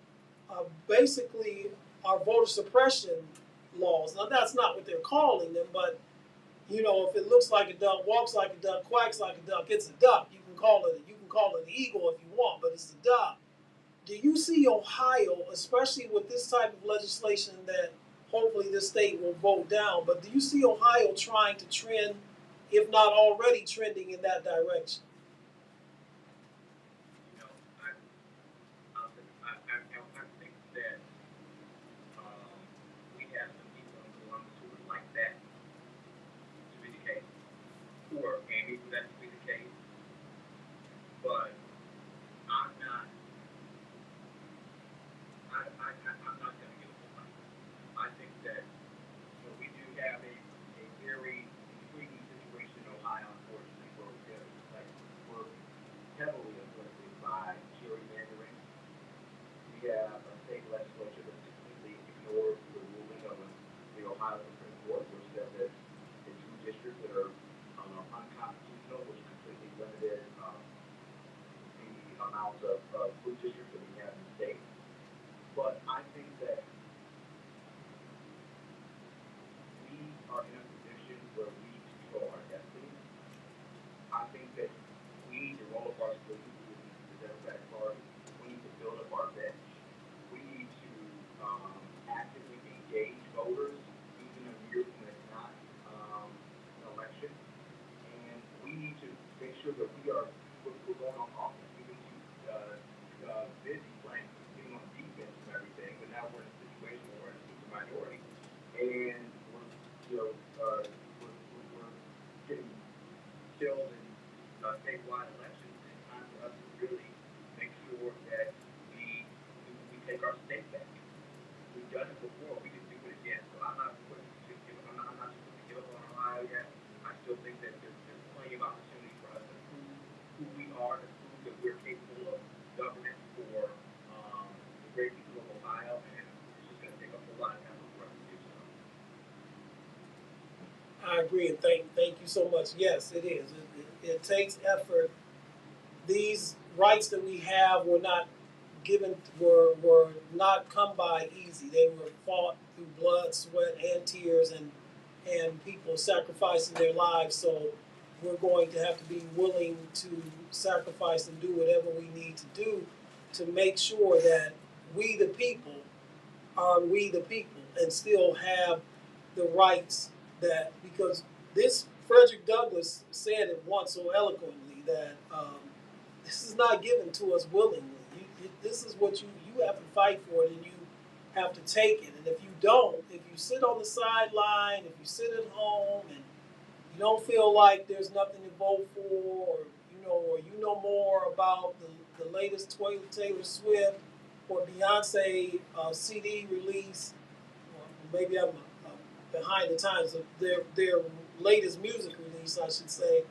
A: basically are voter suppression laws. Now, that's not what they're calling them, but you know, if it looks like a duck, walks like a duck, quacks like a duck, it's a duck. You can call it an eagle if you want, but it's a duck. Do you see Ohio, especially with this type of legislation that hopefully this state will vote down, but do you see Ohio trying to trend, if not already trending in that direction?
B: you know, I think that we have some people in Columbus who would like that to be the case, or maybe for that to be the case. But I'm not. I'm not going to give up on it. I think that we do have a very intriguing situation in Ohio, unfortunately, where we're heavily afflicted by gerrymandering. We have a state legislature that completely ignores the ruling of the Ohio Supreme Court, which says that the two districts that are unconstitutional, which completely limited the amount of school districts that we have in the state. But I think that we are in a position where we control our destiny. I think that we need to roll up our sleeves with the Democratic Party. We need to build up our bench. We need to actively engage voters, even in years when it's not an election. And we need to make sure that we're going on offense. We've been too busy playing, getting on defense and everything, but now we're in a situation where we're in a super minority, and we're getting killed in statewide elections. It's time for us to really make sure that we take our state back. We've done it before. We can do it again. So I'm not supposed to give up on Ohio yet. I still think that there's plenty of opportunity for us to prove who we are, to prove that we're capable of government for the great people of Ohio, and it's just going to take a whole lot of effort for us to do so.
A: I agree, and thank you so much. Yes, it is. It takes effort. These rights that we have were not given, were not come by easy. They were fought through blood, sweat, and tears, and people sacrificing their lives. So we're going to have to be willing to sacrifice and do whatever we need to do to make sure that we the people are we the people and still have the rights that, because this Frederick Douglass said it once so eloquently that this is not given to us willingly. This is what you have to fight for it, and you have to take it. And if you don't, if you sit on the sideline, if you sit at home and you don't feel like there's nothing to vote for, or you know more about the latest Taylor Swift or Beyonce CD release, or maybe I'm behind the times of their latest music release, I should say,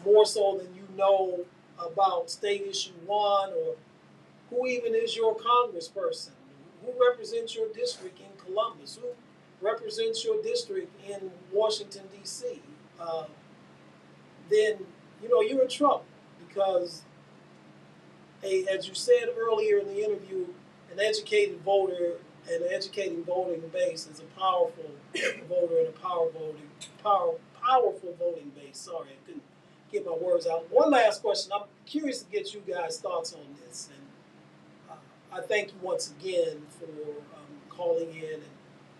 A: more so than you know about State Issue 1, or who even is your congressperson, who represents your district in Columbus, who represents your district in Washington, D.C., then you're in trouble, because as you said earlier in the interview, an educated voter and an educated voting base is a powerful voter and a powerful voting base. Sorry, I couldn't get my words out. One last question. I'm curious to get you guys' thoughts on this, and I thank you once again for calling in and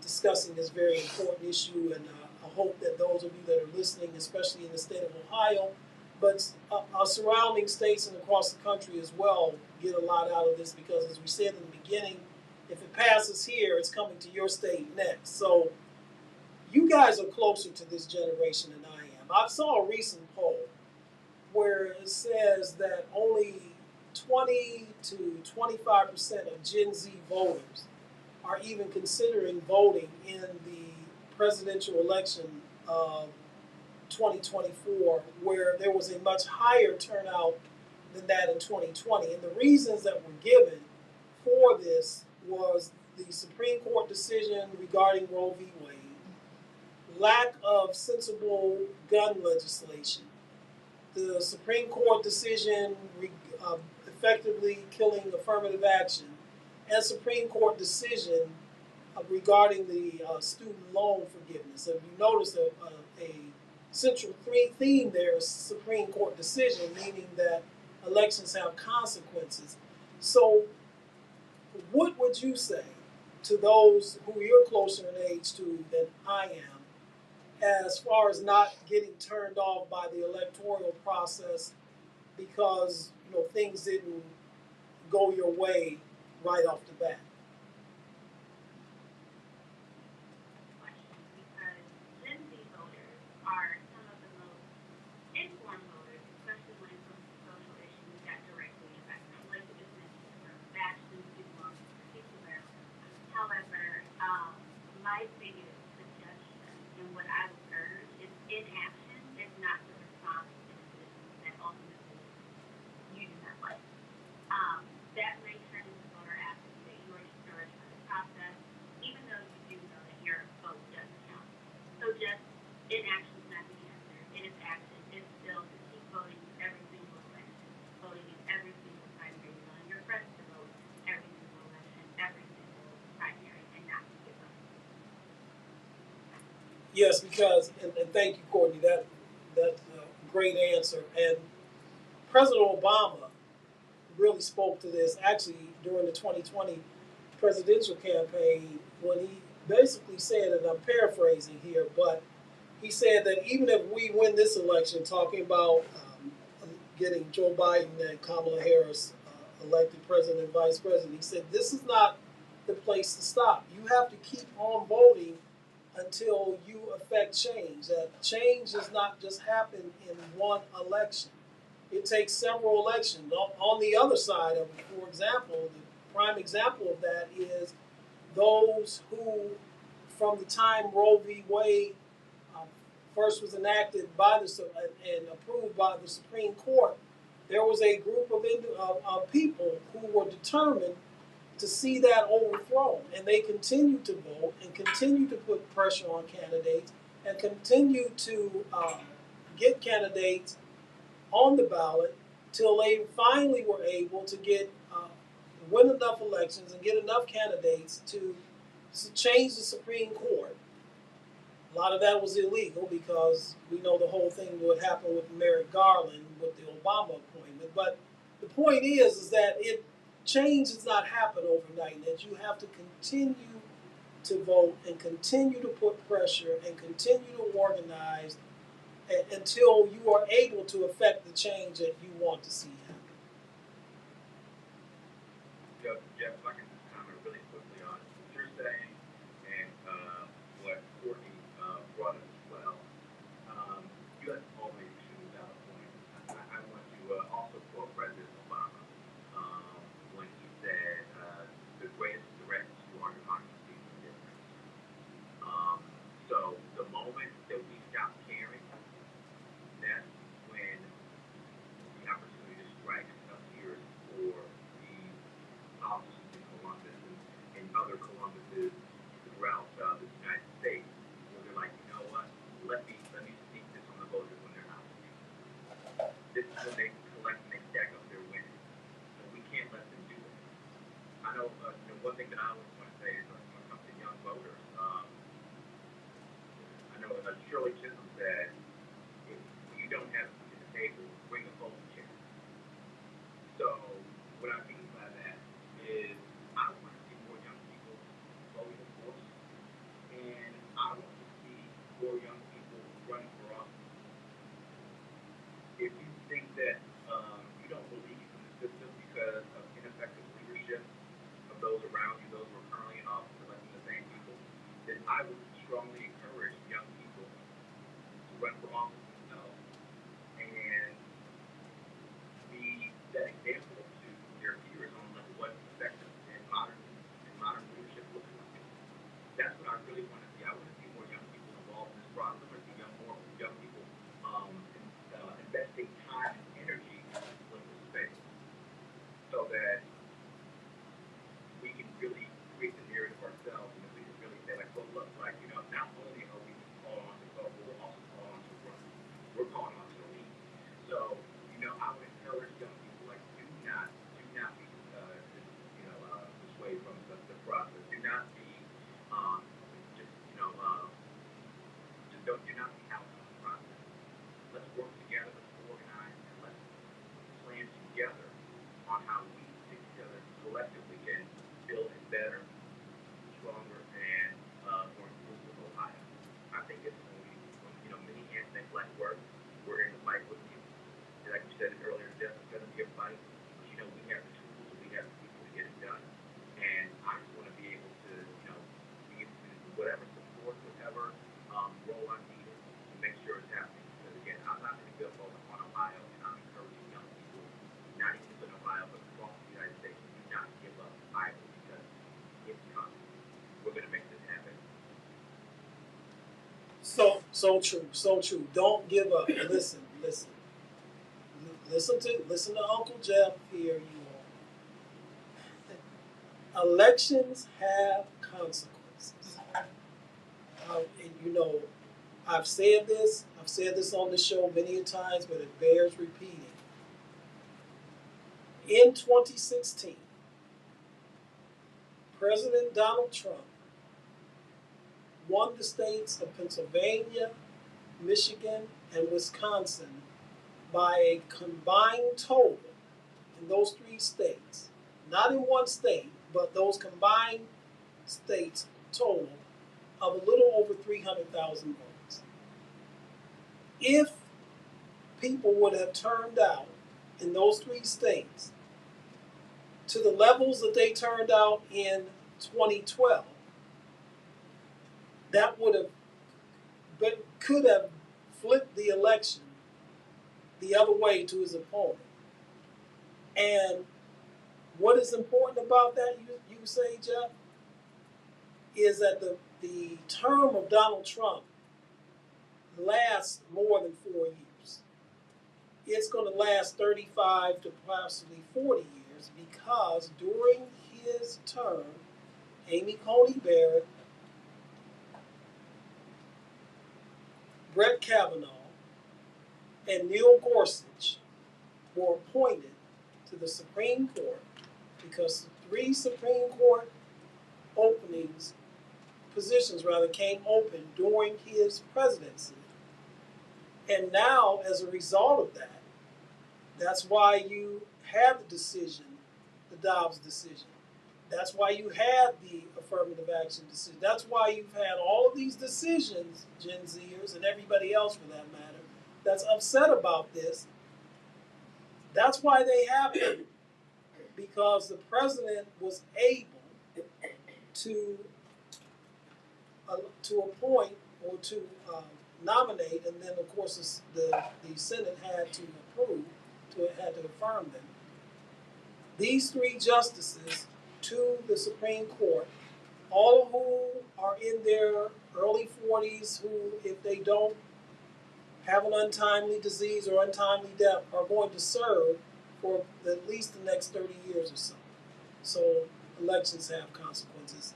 A: discussing this very important issue. And I hope that those of you that are listening, especially in the state of Ohio, but our surrounding states and across the country as well, get a lot out of this, because as we said in the beginning, if it passes here, it's coming to your state next. So you guys are closer to this generation than I am. I saw a recent poll where it says that only 20 to 25% of Gen Z voters are even considering voting in the presidential election of 2024, where there was a much higher turnout than that in 2020. And the reasons that were given for this was the Supreme Court decision regarding Roe v. Wade, lack of sensible gun legislation, the Supreme Court decision effectively killing affirmative action, and Supreme Court decision regarding the student loan forgiveness. If you notice a central theme there is Supreme Court decision, meaning that elections have consequences. So what would you say to those who you're closer in age to than I am, as far as not getting turned off by the electoral process because things didn't go your way right off the bat?
C: My biggest suggestion and what I would urge is inaction is not the response to decisions that ultimately you do not like. That may turn into voter apathy, that you are discouraged by the process, even though you do know that your vote does count. So just inaction is not the answer. It is action. It's still to keep voting every single election, voting in every single primary, on your friends to vote every single election, every single primary, and not to give up.
A: Yes, because, and thank you, Courtney, that's a great answer. And President Obama really spoke to this actually during the 2020 presidential campaign, when he basically said, and I'm paraphrasing here, but he said that even if we win this election, talking about getting Joe Biden and Kamala Harris elected president and vice president, he said this is not the place to stop. You have to keep on voting until you affect change. That change does not just happen in one election. It takes several elections. On the other side of it, for example, the prime example of that is those who, from the time Roe v. Wade first was enacted by and approved by the Supreme Court, there was a group of people who were determined to see that overthrown, and they continued to vote and continued to put pressure on candidates and continued to get candidates on the ballot till they finally were able to get win enough elections and get enough candidates to change the Supreme Court. A lot of that was illegal because we know the whole thing would happen with Merrick Garland with the Obama appointment. But the point is that change does not happen overnight, and that you have to continue to vote and continue to put pressure and continue to organize until you are able to affect the change that you want to see happen.
B: Jeff, if I can just comment really quickly on what you're saying and what Courtney brought up as well. You guys always shoot without a point. I want to also quote President Obama when he said, "The greatest threat to our democracy is difference." So the moment that we stop caring, that's when the opportunity to strike appears for the officers in Columbus and other Columbuses throughout the United States, where they're like, you know what? Let me sneak this on the voters when they're out. This is when they collect and they stack up their wins. So we can't let them do it. I know, one thing that I always want to say is when it comes to young voters, I know Shirley Chisholm said, if you don't have a seat at the table, bring a folding chair. So what I mean by that is I want to see more young people voting, of course, and I want to see more young people running for office. If you think that you don't believe in the system because of ineffective leadership of those around you, those who are currently in office, electing the same people, then I would strongly encourage young people to run for office themselves and be that example to their peers on what effective and modern leadership looks like. That's what I really want to see. I want to see more young people involved in this process. I want to see more young people investing time and energy in this space, so that we can really create the narrative ourselves, and we can really say, like, well, look, like, not only are we calling on to vote, but we're also calling on to run. We're calling on to lead. So, I would encourage young people, like, do not be, dissuaded from the process. Do not be, just, do not be out of the process. Let's work together, let's organize, and let's plan together on how we together collectively can build a better, stronger, and more inclusive Ohio. I think it's when many hands make light work. We're in the fight with you. Like you said earlier, Jeff, it's going to be a fight. But, we have the tools and we have the people to get it done. And I just want to be able to, be able to do whatever support, whatever role I'm needed to make sure it's happening. Because again, I'm not going to give up on Ohio, and I'm encouraging young people, not even in Ohio, but across the United States, to not give up either, because it's coming. We're going to make this happen.
A: So true, so true. Don't give up. Listen to Uncle Jeff here, you all. Elections have consequences. And I've said this on the show many times, but it bears repeating. In 2016, President Donald Trump won the states of Pennsylvania, Michigan, and Wisconsin by a combined total in those three states, not in one state, but those combined states total of a little over 300,000 votes. If people would have turned out in those three states to the levels that they turned out in 2012, that could have flipped the election the other way to his opponent. And what is important about that, you say, Jeff, is that the term of Donald Trump last more than 4 years. It's going to last 35 to possibly 40 years because during his term, Amy Coney Barrett, Brett Kavanaugh, and Neil Gorsuch were appointed to the Supreme Court because the 3 Supreme Court positions came open during his presidency. And now, as a result of that, that's why you have the decision, the Dobbs decision. That's why you had the affirmative action decision. That's why you've had all of these decisions, Gen Zers and everybody else for that matter, that's upset about this. That's why they happened, because the president was able to appoint or to nominate, and then of course the Senate had to approve, had to affirm them. These 3 justices to the Supreme Court, all who are in their early 40s, who, if they don't have an untimely disease or untimely death, are going to serve for at least the next 30 years or so. So elections have consequences.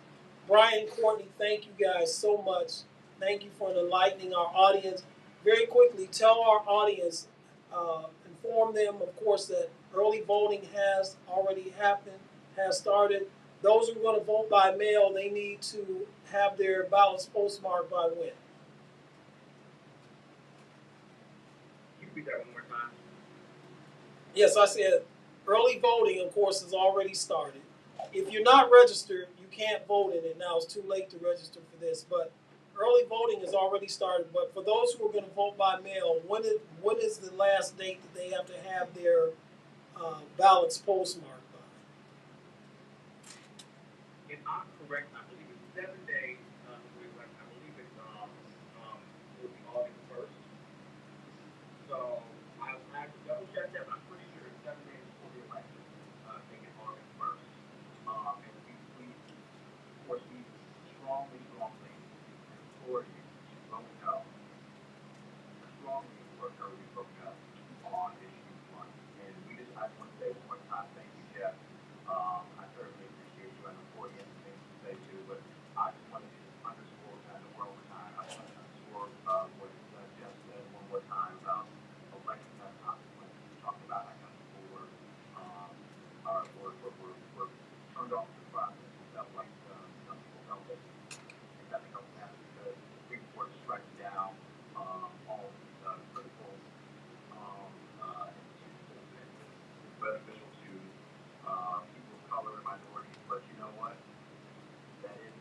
A: Brian, Courtney, thank you guys so much. Thank you for enlightening our audience. Very quickly, tell our audience, inform them, of course, that early voting has already happened, has started. Those who are going to vote by mail, they need to have their ballots postmarked by when?
B: You repeat that one more time?
A: Yes, I said early voting, of course, has already started. If you're not registered, you can't vote in it now. It's too late to register for this. But early voting has already started. But for those who are going to vote by mail, when is the last date that they have to have their ballots postmarked by?
B: If I'm correct, I believe it's 7 days. I believe it's it will be August 1st. So I have to double check that, but I'm pretty sure it's 7 days before the election. I think it's August 1st. And of course, we strongly implore you to vote no. Strongly implore you to vote no on issue 1. And I just want to say one more time, thank you, Jeff. I certainly appreciate you. I know Corey has some things to say too, but I just wanted to underscore kind of we're over time. I want to underscore what Jeff said one more time about elections have consequences. We talked about how young people were turned off to the process. We felt like some people felt that nothing else happened because the Supreme Court struck down all these critical institutions beneficial to people of color and minorities. But you know what? That is,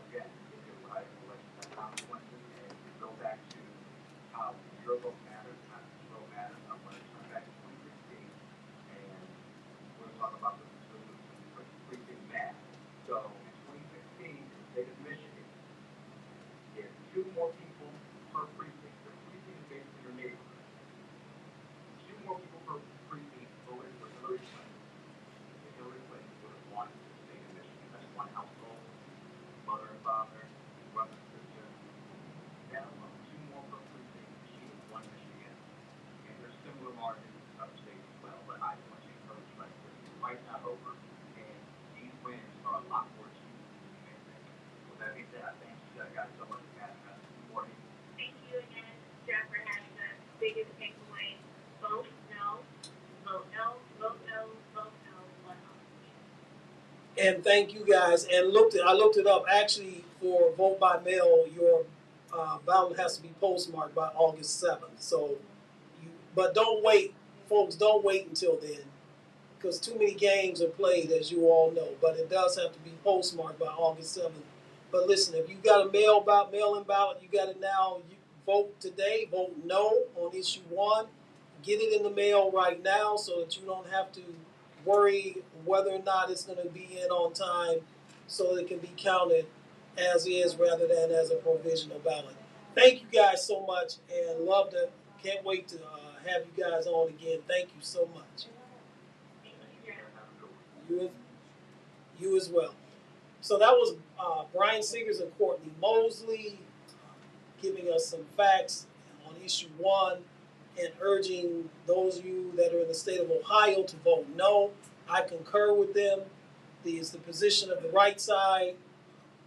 B: again, if you're right, elections have consequences, and you go back to how your vote matters, how your vote matters. I'm going to turn back to 2016, and we're going to talk about the precinct map. So in 2016, in the state of Michigan, if 2 more people per precinct, the precinct is basically your neighborhood. 2 more people per precinct voted for Hillary Clinton. Hillary Clinton would have won the state of Michigan. That's 1 household, mother and father, brother and sister. That alone, 2 more per precinct, she would have won Michigan. And there's similar margins in other states as well. But I just want you to encourage you, like this. The fight's not over, and these wins are a lot more achievable than you may think. With that being said, I thank you guys so much for having us. Good morning.
C: Thank you again, Jeff, for having the biggest takeaway. Vote no, vote no, vote no, vote no, vote no.
A: And thank you guys. And I looked it up. Actually, for vote by mail, your ballot has to be postmarked by August 7th. So, but don't wait, folks. Don't wait until then, because too many games are played, as you all know. But it does have to be postmarked by August 7th. But listen, if you got a mail-in ballot, you got it now. You vote today. Vote no on issue 1. Get it in the mail right now so that you don't have to worry whether or not it's going to be in on time, so it can be counted as is rather than as a provisional ballot. Thank you guys so much, and can't wait to have you guys on again. Thank you so much. You as well. So that was Brian Seegers and Courtney Mosley giving us some facts issue one and urging those of you that are in the state of Ohio to vote no. I concur with them. It's the position of the right side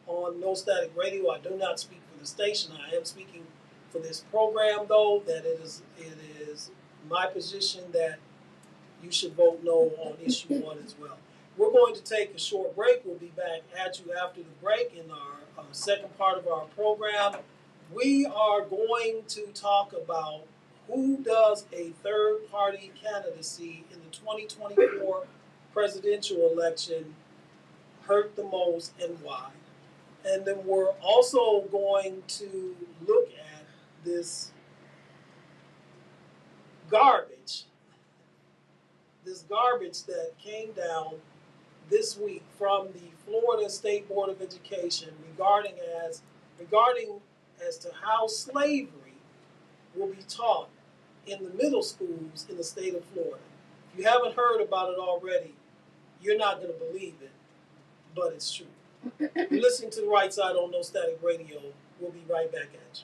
A: on No Static Radio. I do not speak for the station. I am speaking for this program, though, that it is my position that you should vote no on issue one as well. We're going to take a short break. We'll be back at you after the break in our second part of our program. We are going to talk about who does a third party candidacy in the 2024 presidential election hurt the most and why. And then we're also going to look at this garbage, that came down this week from the Florida State Board of Education regarding as to how slavery will be taught in the middle schools in the state of Florida. If you haven't heard about it already, you're not going to believe it, but it's true. You're listening to the Right Side on No Static Radio. We'll be right back at you.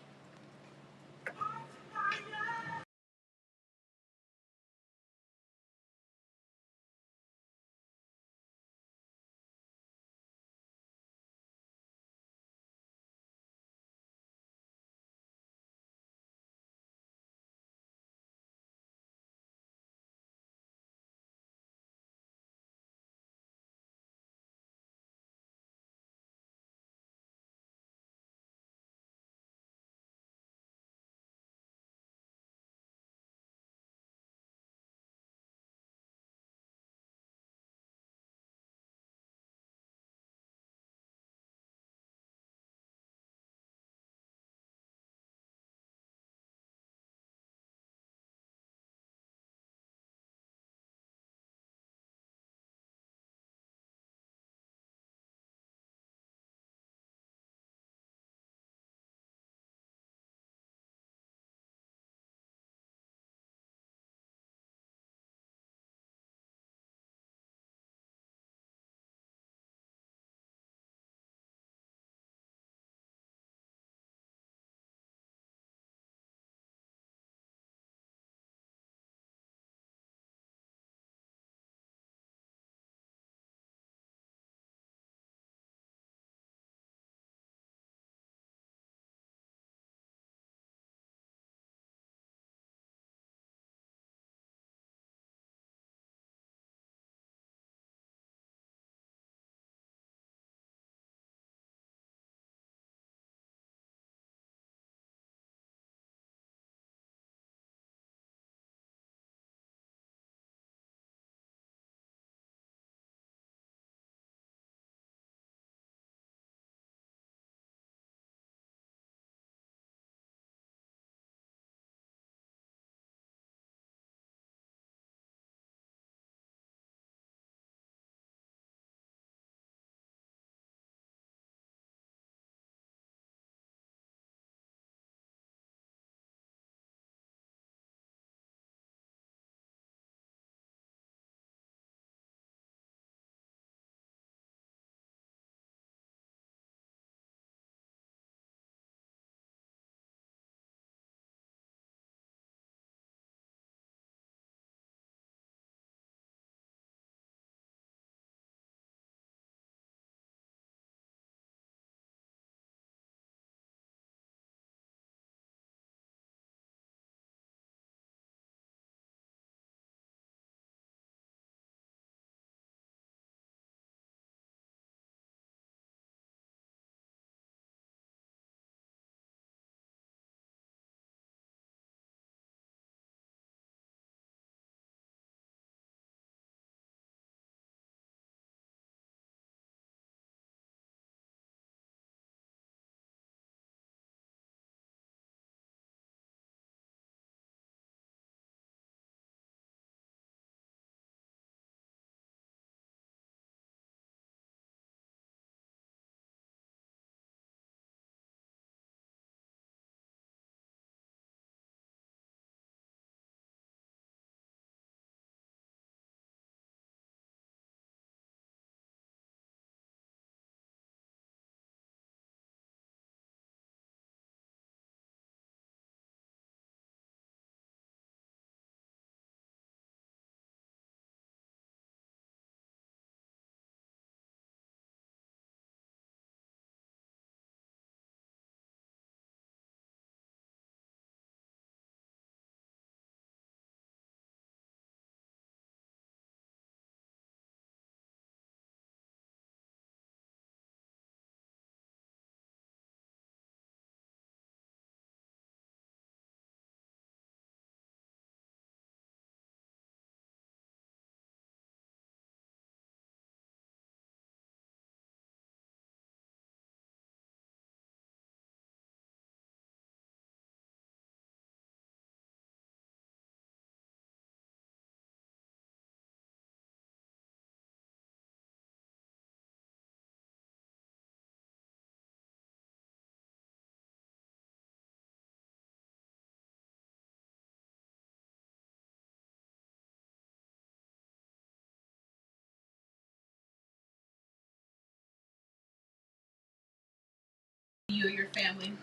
D: you or your family.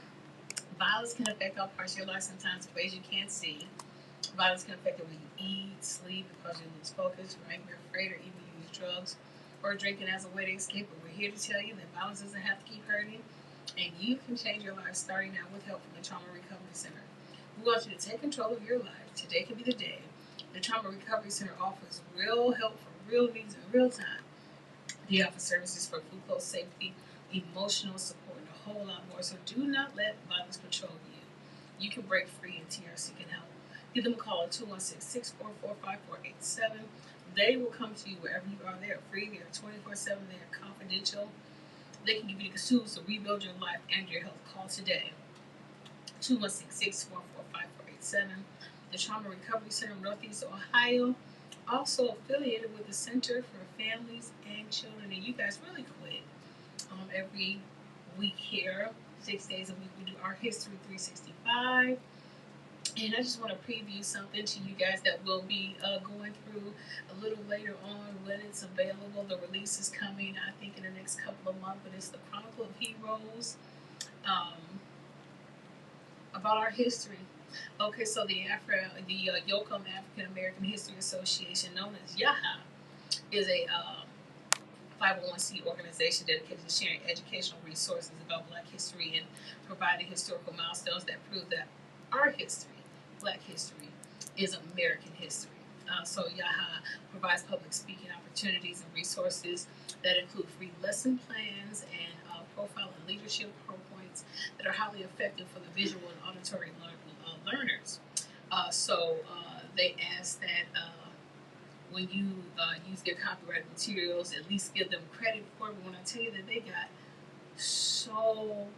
D: Violence can affect all parts of your life sometimes in ways you can't see. Violence can affect the way you eat, sleep, because you lose focus, you're angry, afraid, or even use drugs or drinking as a way to escape. But we're here to tell you that violence doesn't have to keep hurting, and you can change your life starting now with help from the Trauma Recovery Center. We want you to take control of your life. Today can be the day. The Trauma Recovery Center offers real help for real needs in real time. They offer services for glucose safety, emotional support, and a whole lot more. So do not let violence control you. You can break free, and TRC can help. Give them a call at 216-644-5487. They will come to you wherever you are. They are free. They are 24/7. They are confidential. They can give you the tools to rebuild your life and your health. Call today. 216-644-5487. The Trauma Recovery Center, Northeast Ohio, also affiliated with the Center for Families and Children. And you guys, really quick, every week here, 6 days a week, we do our History 365. And I just want to preview something to you guys that we'll be going through a little later on when it's available. The release is coming, I think, in the next couple of months, but it's the Chronicle of Heroes, about our history. Okay, so the Yoakum African American History Association, known as YAHA, is a 501c organization dedicated to sharing educational resources about Black history and providing historical milestones that prove that our history, Black history, is American history. So YAHA provides public speaking opportunities and resources that include free lesson plans and profile and leadership PowerPoints that are highly effective for the visual and auditory learners. So they ask that when you use their copyrighted materials, at least give them credit for it. But when I tell you that they got so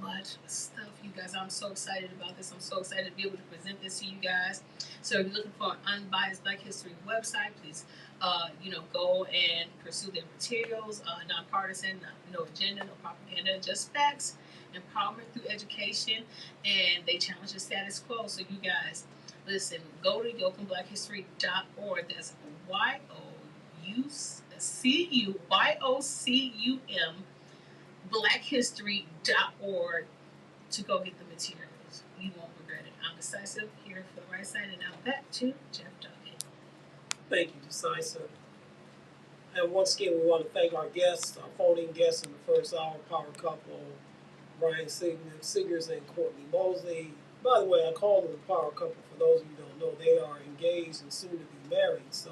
D: much stuff, you guys, I'm so excited about this. I'm so excited to be able to present this to you guys. So if you're looking for an unbiased Black history website, please go and pursue their materials. Nonpartisan, no agenda, no propaganda, just facts, empowerment through education, and they challenge the status quo. So you guys, listen, go to yoakumblackhistory.org. That's YOUCUM blackhistory.org to go get the materials. You won't regret it. I'm Decisive, here for the right side, and now back to Jeff Doggett.
A: Thank you, Decisive. And once again, we want to thank our guests, our phone-in guests in the first hour, power couple, Brian Siggers and Courtney Mosley. By the way, I call them the power couple. For those of you who don't know, they are engaged and soon to be married. So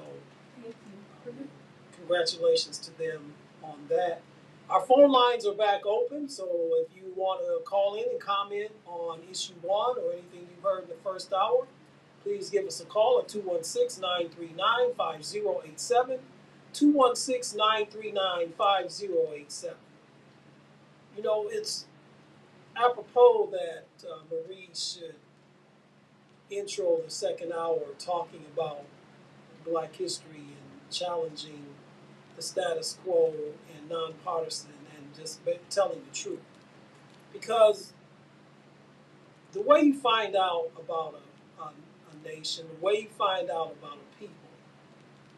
A: congratulations to them on that. Our phone lines are back open, so if you want to call in and comment on issue 1 or anything you've heard in the first hour, please give us a call at 216-939-5087, 216-939-5087. You know, it's apropos that Marie should intro the second hour talking about Black history and challenging the status quo and nonpartisan and just telling the truth. Because the way you find out about a nation, the way you find out about a people,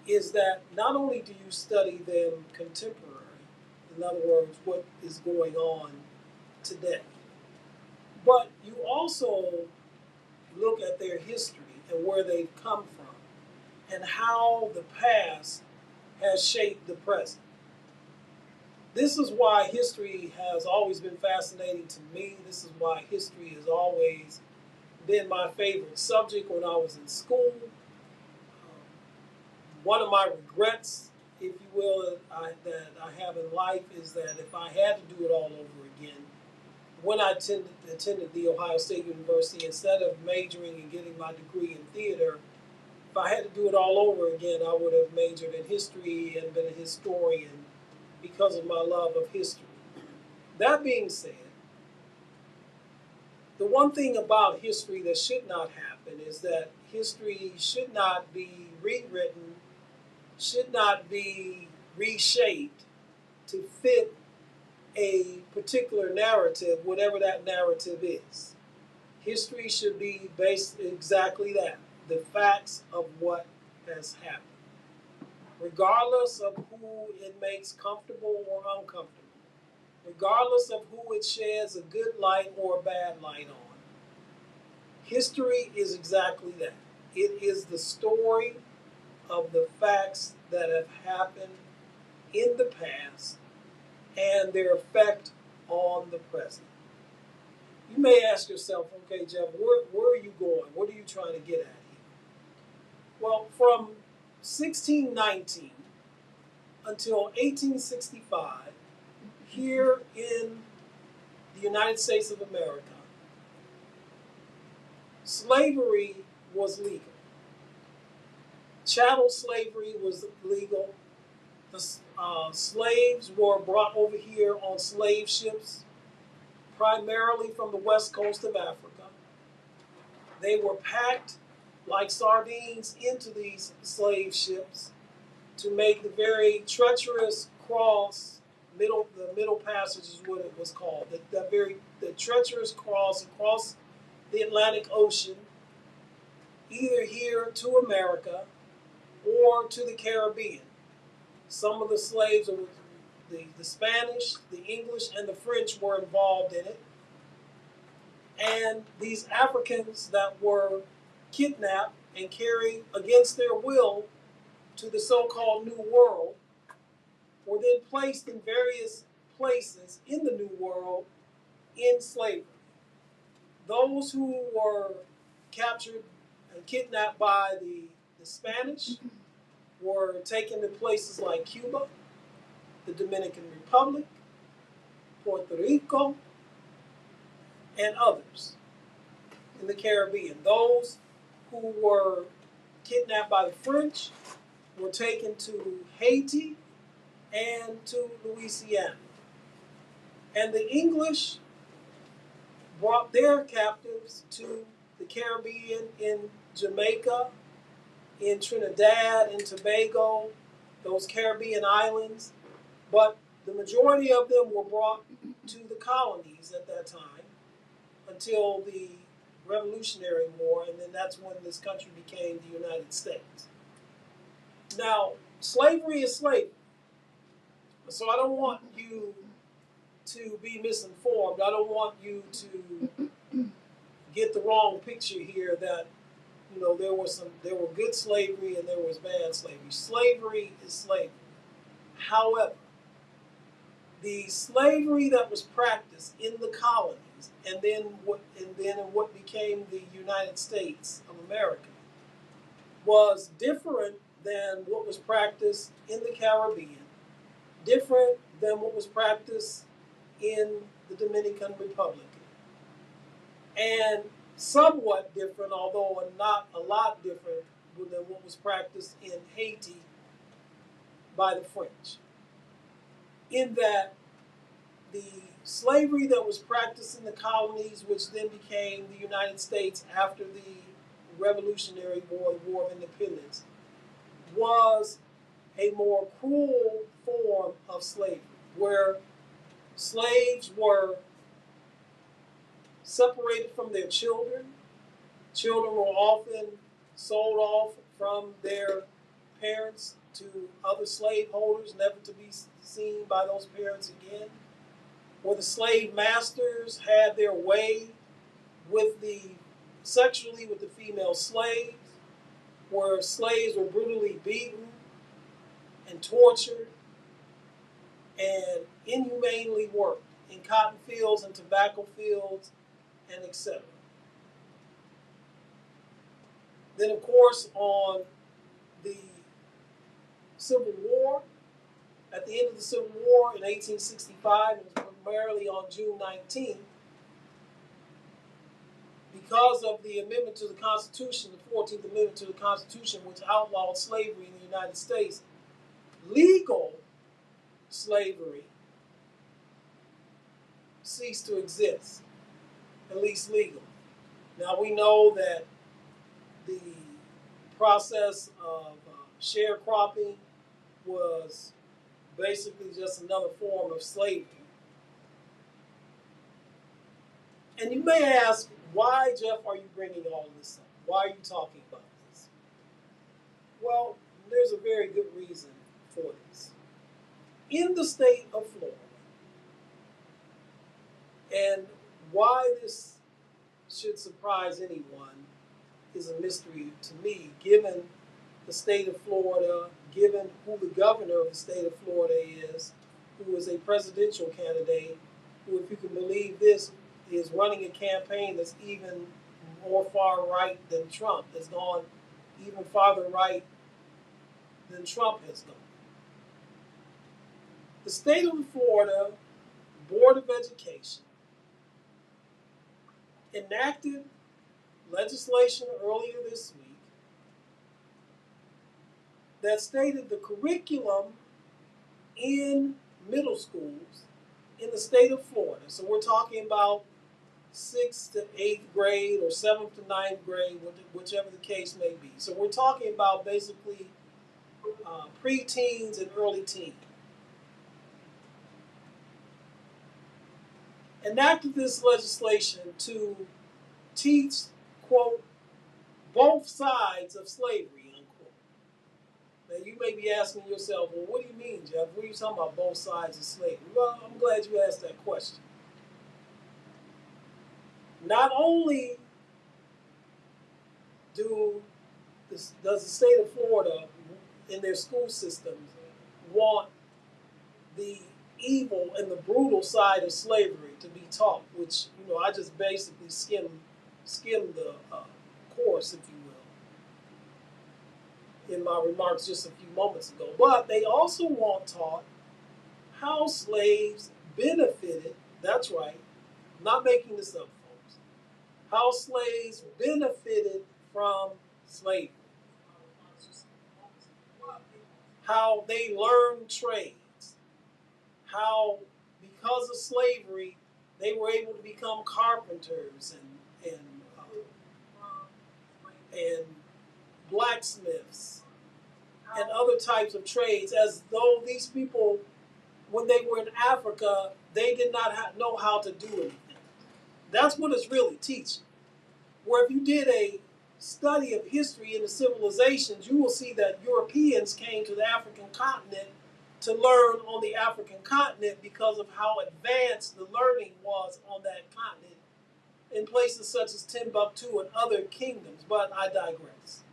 A: is that not only do you study them contemporary, in other words, what is going on today, but you also look at their history and where they've come from and how the past has shaped the present. This is why history has always been fascinating to me. This is why history has always been my favorite subject when I was in school. One of my regrets, if you will, that I have in life is that if I had to do it all over again, when I attended The Ohio State University, instead of majoring and getting my degree in theater, if I had to do it all over again, I would have majored in history and been a historian because of my love of history. That being said, the one thing about history that should not happen is that history should not be rewritten, should not be reshaped to fit a particular narrative, whatever that narrative is. History should be based exactly that, the facts of what has happened, regardless of who it makes comfortable or uncomfortable. regardless of who it sheds a good light or a bad light on. History is exactly that. It is the story of the facts that have happened in the past and their effect on the present. You may ask yourself, okay, Jeff, where are you going? What are you trying to get at here? Well, from 1619 until 1865, here in the United States of America, slavery was legal. Chattel slavery was legal. The slaves were brought over here on slave ships, primarily from the west coast of Africa. They were packed like sardines into these slave ships to make the very treacherous cross. The middle passage is what it was called. The treacherous cross across the Atlantic Ocean, either here to America or to the Caribbean. Some of the slaves, the Spanish, the English, and the French were involved in it. And these Africans that were kidnapped and carried against their will to the so-called New World were then placed in various places in the New World in slavery. Those who were captured and kidnapped by the Spanish were taken to places like Cuba, the Dominican Republic, Puerto Rico, and others in the Caribbean. Those who were kidnapped by the French were taken to Haiti and to Louisiana. And the English brought their captives to the Caribbean in Jamaica, in Trinidad and Tobago, those Caribbean islands. But the majority of them were brought to the colonies at that time until the Revolutionary War, and then that's when this country became the United States. Now, slavery is slavery. So I don't want you to be misinformed. I don't want you to get the wrong picture here that there were good slavery and there was bad slavery. Slavery is slavery. However, the slavery that was practiced in the colonies and then in what became the United States of America was different than what was practiced in the Caribbean, different than what was practiced in the Dominican Republic, and somewhat different, although not a lot different, than what was practiced in Haiti by the French. In that the slavery that was practiced in the colonies, which then became the United States after the Revolutionary War, the War of Independence, was a more cruel form of slavery, where slaves were separated from their children. Children were often sold off from their parents to other slaveholders, never to be seen by those parents again. Where the slave masters had their way sexually with the female slaves, where slaves were brutally beaten and tortured and inhumanely worked in cotton fields and tobacco fields and etc. Then, of course, on the Civil War, at the end of the Civil War in 1865, it was primarily on June 19th, because of the amendment to the Constitution, the 14th Amendment to the Constitution, which outlawed slavery in the United States, legal slavery ceased to exist, at least legal. Now we know that the process of sharecropping was basically just another form of slavery. And you may ask, why, Jeff, are you bringing all this up? Why are you talking about this? Well, there's a very good reason for this. In the state of Florida, And why this should surprise anyone is a mystery to me, given the state of Florida, given who the governor of the state of Florida who is a presidential candidate, who, if you can believe this, is running a campaign that's even more far right than Trump, has gone even farther right than Trump has gone. The state of Florida Board of Education enacted legislation earlier this week that stated the curriculum in middle schools in the state of Florida. So we're talking about 6th to 8th grade or 7th to 9th grade, whichever the case may be. So we're talking about basically pre-teens and early teens. Enacted this legislation to teach, quote, both sides of slavery, unquote. Now you may be asking yourself, well, what do you mean, Jeff? What are you talking about, both sides of slavery? Well, I'm glad you asked that question. Not only does the state of Florida, in their school systems, want the evil and the brutal side of slavery to be taught, which, I just basically skimmed the course, if you will, in my remarks just a few moments ago. But they also want taught how slaves benefited, that's right, I'm not making this up, folks, how slaves benefited from slavery, how they learned trades, how because of slavery they were able to become carpenters and blacksmiths and other types of trades, as though these people, when they were in Africa, they did not know how to do anything. That's what it's really teaching. Where if you did a study of history in the civilizations, you will see that Europeans came to the African continent to learn on the African continent because of how advanced the learning was on that continent in places such as Timbuktu and other kingdoms, but I digress.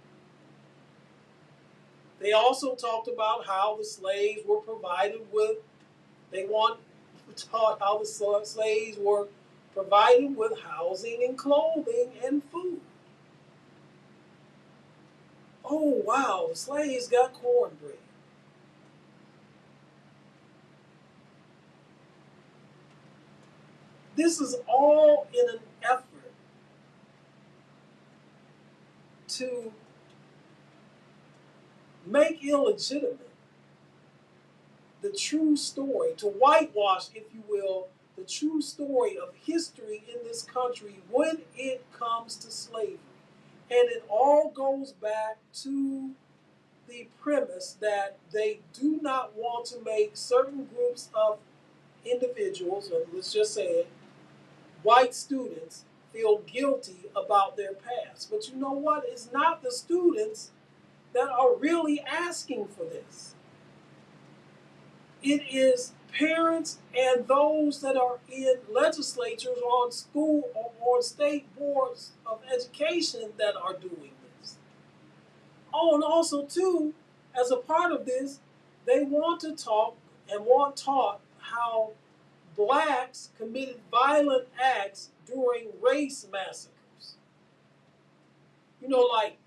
A: They also talked about how the slaves were provided with, taught how the slaves were provided with housing and clothing and food. Oh, wow, the slaves got cornbread. This is all in an effort to make illegitimate the true story, to whitewash, if you will, the true story of history in this country when it comes to slavery. And it all goes back to the premise that they do not want to make certain groups of individuals, or let's just say it, white students, feel guilty about their past. But you know what? It's not the students that are really asking for this. It is parents and those that are in legislatures, on school or state boards of education that are doing this. Oh, and also too, as a part of this, they want to talk and want taught how blacks committed violent acts during race massacres. Like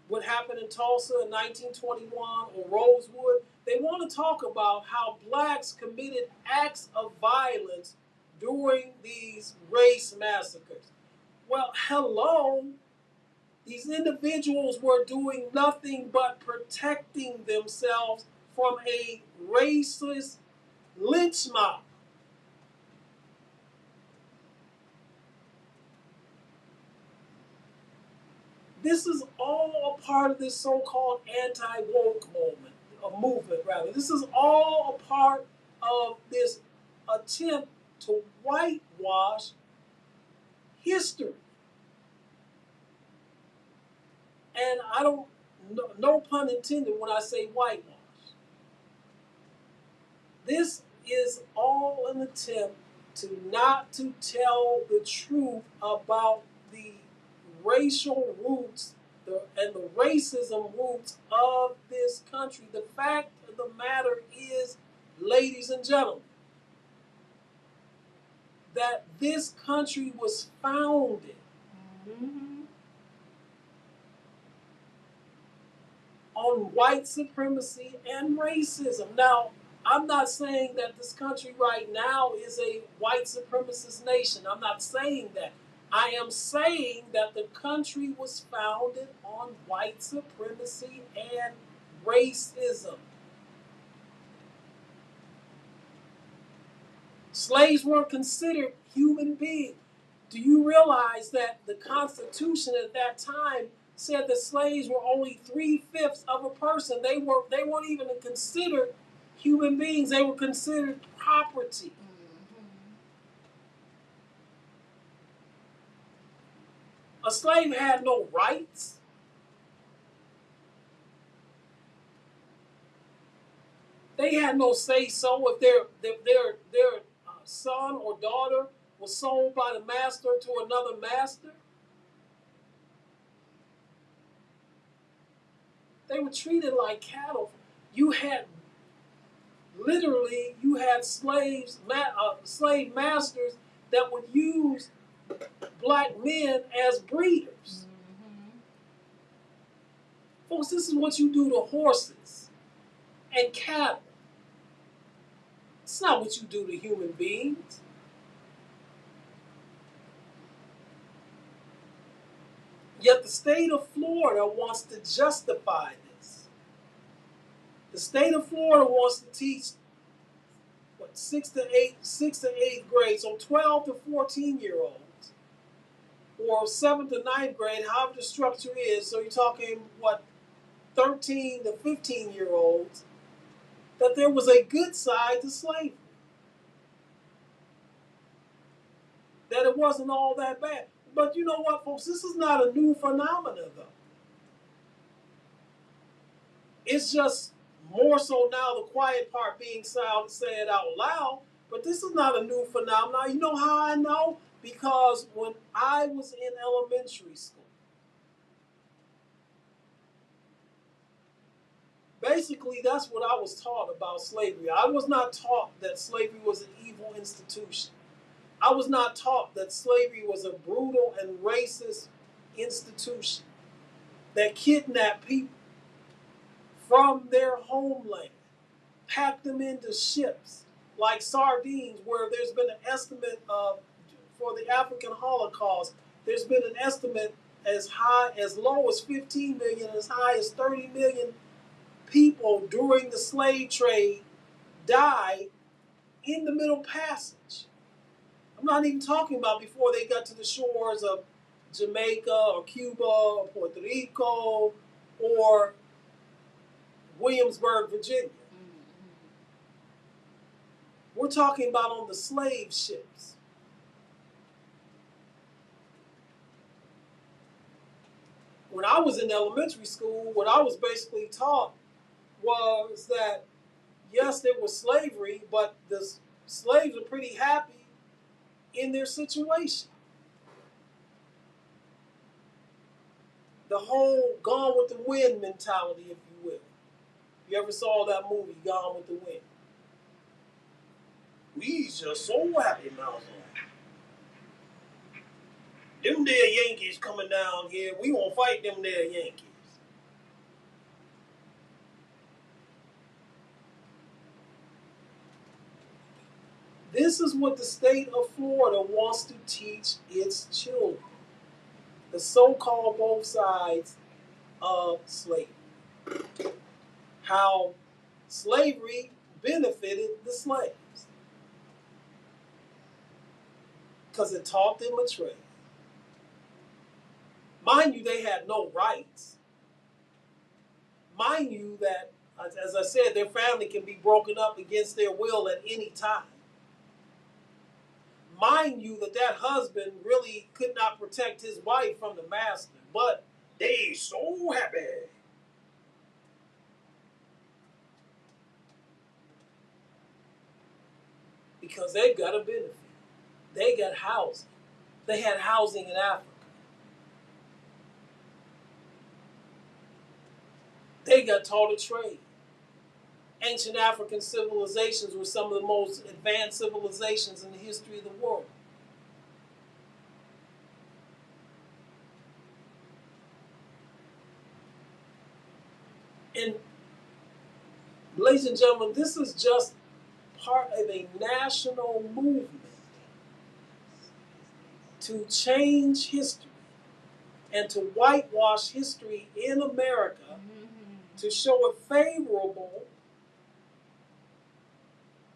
A: what happened in Tulsa in 1921 or Rosewood. They want to talk about how blacks committed acts of violence during these race massacres. Well, hello. These individuals were doing nothing but protecting themselves from a racist lynch mob. This is all a part of this so-called anti-woke movement. This is all a part of this attempt to whitewash history. And I don't, no pun intended when I say whitewash. This is all an attempt not to tell the truth about the racial roots and the racism roots of this country. The fact of the matter is, ladies and gentlemen, that this country was founded on white supremacy and racism. Now, I'm not saying that this country right now is a white supremacist nation. I'm not saying that. I am saying that the country was founded on white supremacy and racism. Slaves weren't considered human beings. Do you realize that the Constitution at that time said that slaves were only 3/5 of a person? They weren't even considered human beings. They were considered property. A slave had no rights. They had no say so if their son or daughter was sold by the master to another master. They were treated like cattle. You had slave masters that would use black men as breeders. Folks, this is what you do to horses and cattle. It's not what you do to human beings. Yet the state of Florida wants to justify this. The state of Florida wants to teach sixth to eighth grade, so 12 to 14-year-olds, or 7th to 9th grade, however the structure is. So you're talking 13 to 15-year-olds, that there was a good side to slavery. That it wasn't all that bad. But you know what, folks? This is not a new phenomenon, though. It's just more so now the quiet part being said out loud. But this is not a new phenomenon. You know how I know? Because when I was in elementary school, basically that's what I was taught about slavery. I was not taught that slavery was an evil institution. I was not taught that slavery was a brutal and racist institution that kidnapped people from their homeland, packed them into ships like sardines, where there's been an estimate of, for the African Holocaust, there's been an estimate as low as 15 million, as high as 30 million people during the slave trade died in the Middle Passage. I'm not even talking about before they got to the shores of Jamaica or Cuba or Puerto Rico or Williamsburg, Virginia. We're talking about on the slave ships. When I was in elementary school, what I was basically taught was that, yes, there was slavery, but the slaves were pretty happy in their situation. The whole Gone with the Wind mentality, if you will. You ever saw that movie, Gone with the Wind? We just so happy, Mouse. Them there Yankees coming down here, we won't fight them there Yankees. This is what the state of Florida wants to teach its children. The so-called both sides of slavery. How slavery benefited the slaves. Because it taught them a trade. Mind you, they had no rights. Mind you that, as I said, their family can be broken up against their will at any time. Mind you that husband really could not protect his wife from the master, but they so happy. Because they've got a benefit. They got housing. They had housing in Africa. They got taught a trade. Ancient African civilizations were some of the most advanced civilizations in the history of the world. And ladies and gentlemen, this is just part of a national movement to change history and to whitewash history in America to show it favorable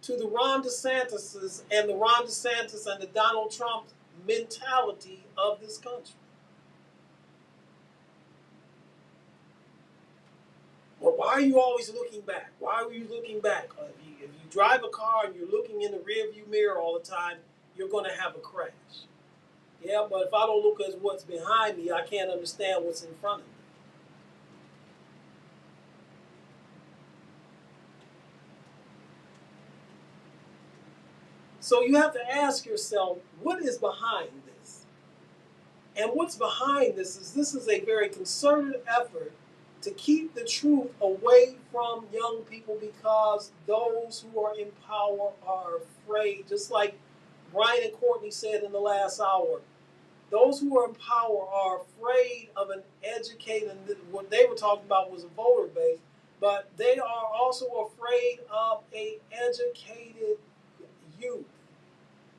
A: to the Ron DeSantis and the Donald Trump mentality of this country. Well, why are you always looking back? Why are you looking back? If you drive a car and you're looking in the rearview mirror all the time, you're going to have a crash. Yeah, but if I don't look at what's behind me, I can't understand what's in front of me. So you have to ask yourself, what is behind this? And what's behind this is a very concerted effort to keep the truth away from young people because those who are in power are afraid. Just like Brian and Courtney said in the last hour, those who are in power are afraid of an educated, what they were talking about was a voter base, but they are also afraid of an educated youth.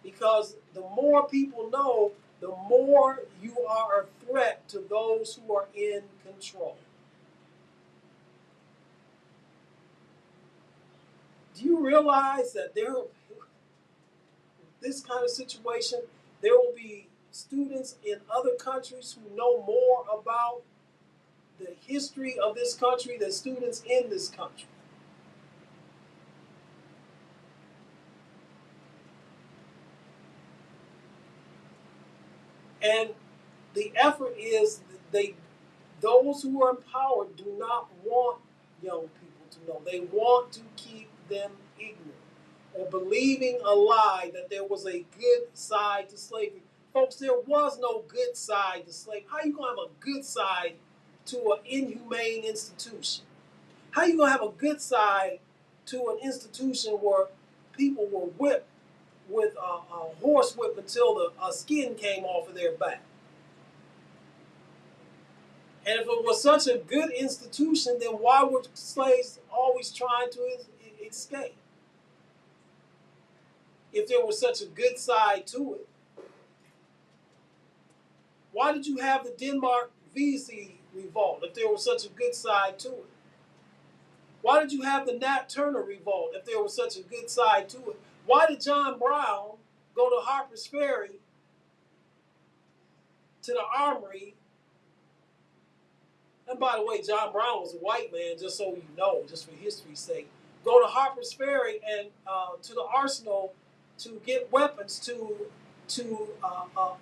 A: Because the more people know, the more you are a threat to those who are in control. Do you realize that this kind of situation, there will be students in other countries who know more about the history of this country than students in this country? And the effort is those who are in power do not want young people to know. They want to keep them ignorant or believing a lie that there was a good side to slavery. Folks, there was no good side to slavery. How are you going to have a good side to an inhumane institution? How are you going to have a good side to an institution where people were whipped with a horse whip until the skin came off of their back? And if it was such a good institution, then why were slaves always trying to escape? If there was such a good side to it, why did you have the Denmark Vesey revolt if there was such a good side to it? Why did you have the Nat Turner revolt if there was such a good side to it? Why did John Brown go to Harper's Ferry to the armory? And by the way, John Brown was a white man, just so you know, just for history's sake. Go to Harper's Ferry and to the arsenal to get weapons to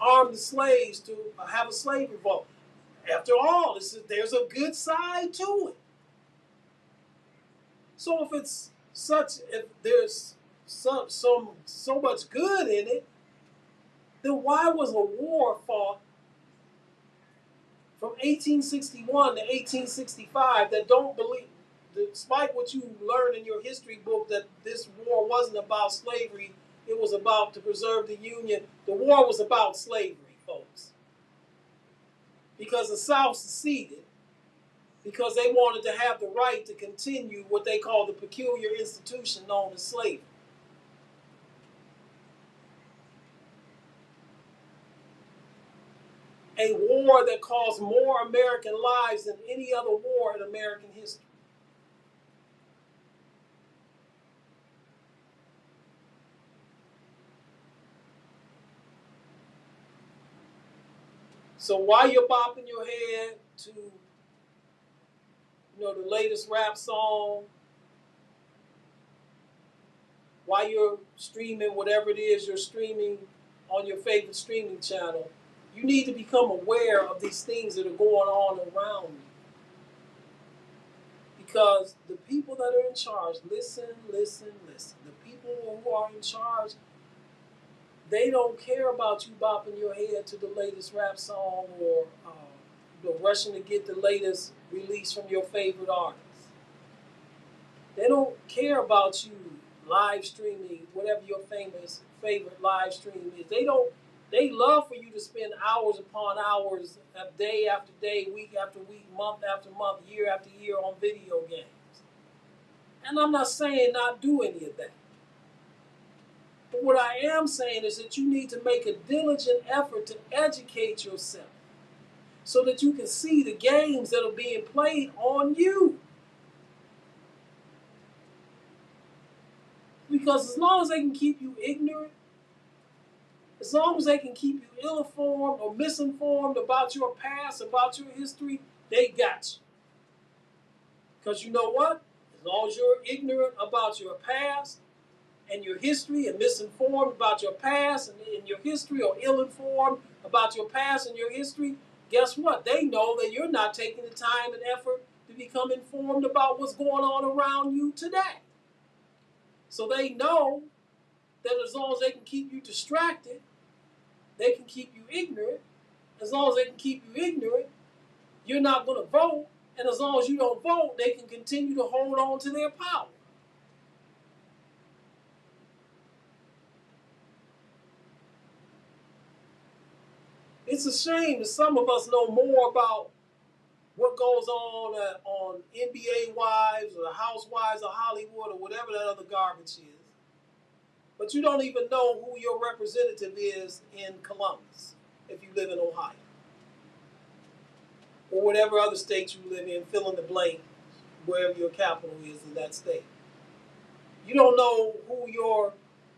A: arm the slaves, to have a slave revolt. After all, there's a good side to it. So if there's so much good in it, then why was a war fought from 1861 to 1865 that don't believe, despite what you learn in your history book, that this war wasn't about slavery, it was about to preserve the Union. The war was about slavery, folks. Because the South seceded, because they wanted to have the right to continue what they call the peculiar institution known as slavery. A war that caused more American lives than any other war in American history. So while you're bopping your head to, the latest rap song, while you're streaming whatever it is you're streaming on your favorite streaming channel, you need to become aware of these things that are going on around you. Because the people that are in charge, listen. The people who are in charge, They don't care about you bopping your head to the latest rap song or rushing to get the latest release from your favorite artist. They don't care about you live streaming whatever your favorite live stream is. They don't. They love for you to spend hours upon hours, day after day, week after week, month after month, year after year on video games. And I'm not saying not do any of that. But what I am saying is that you need to make a diligent effort to educate yourself so that you can see the games that are being played on you. Because as long as they can keep you ignorant, as long as they can keep you ill-informed or misinformed about your past, about your history, they got you. Because you know what? As long as you're ignorant about your past and your history and misinformed about your past and your history or ill-informed about your past and your history, guess what? They know that you're not taking the time and effort to become informed about what's going on around you today. So they know that as long as they can keep you distracted, they can keep you ignorant. As long as they can keep you ignorant, you're not going to vote. And as long as you don't vote, they can continue to hold on to their power. It's a shame that some of us know more about what goes on NBA Wives or the Housewives of Hollywood or whatever that other garbage is. But you don't even know who your representative is in Columbus if you live in Ohio. Or whatever other state you live in, fill in the blank, wherever your capital is in that state. You don't know who your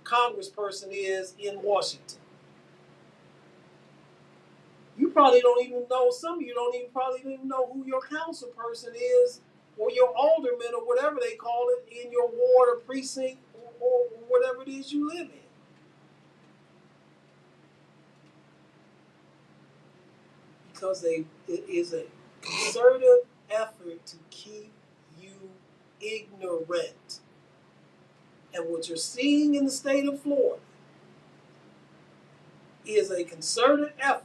A: congressperson is in Washington. You probably don't even know, some of you don't even probably even know who your council person is or your alderman or whatever they call it in your ward or precinct or whatever it is you live in. Because it is a concerted effort to keep you ignorant. And what you're seeing in the state of Florida is a concerted effort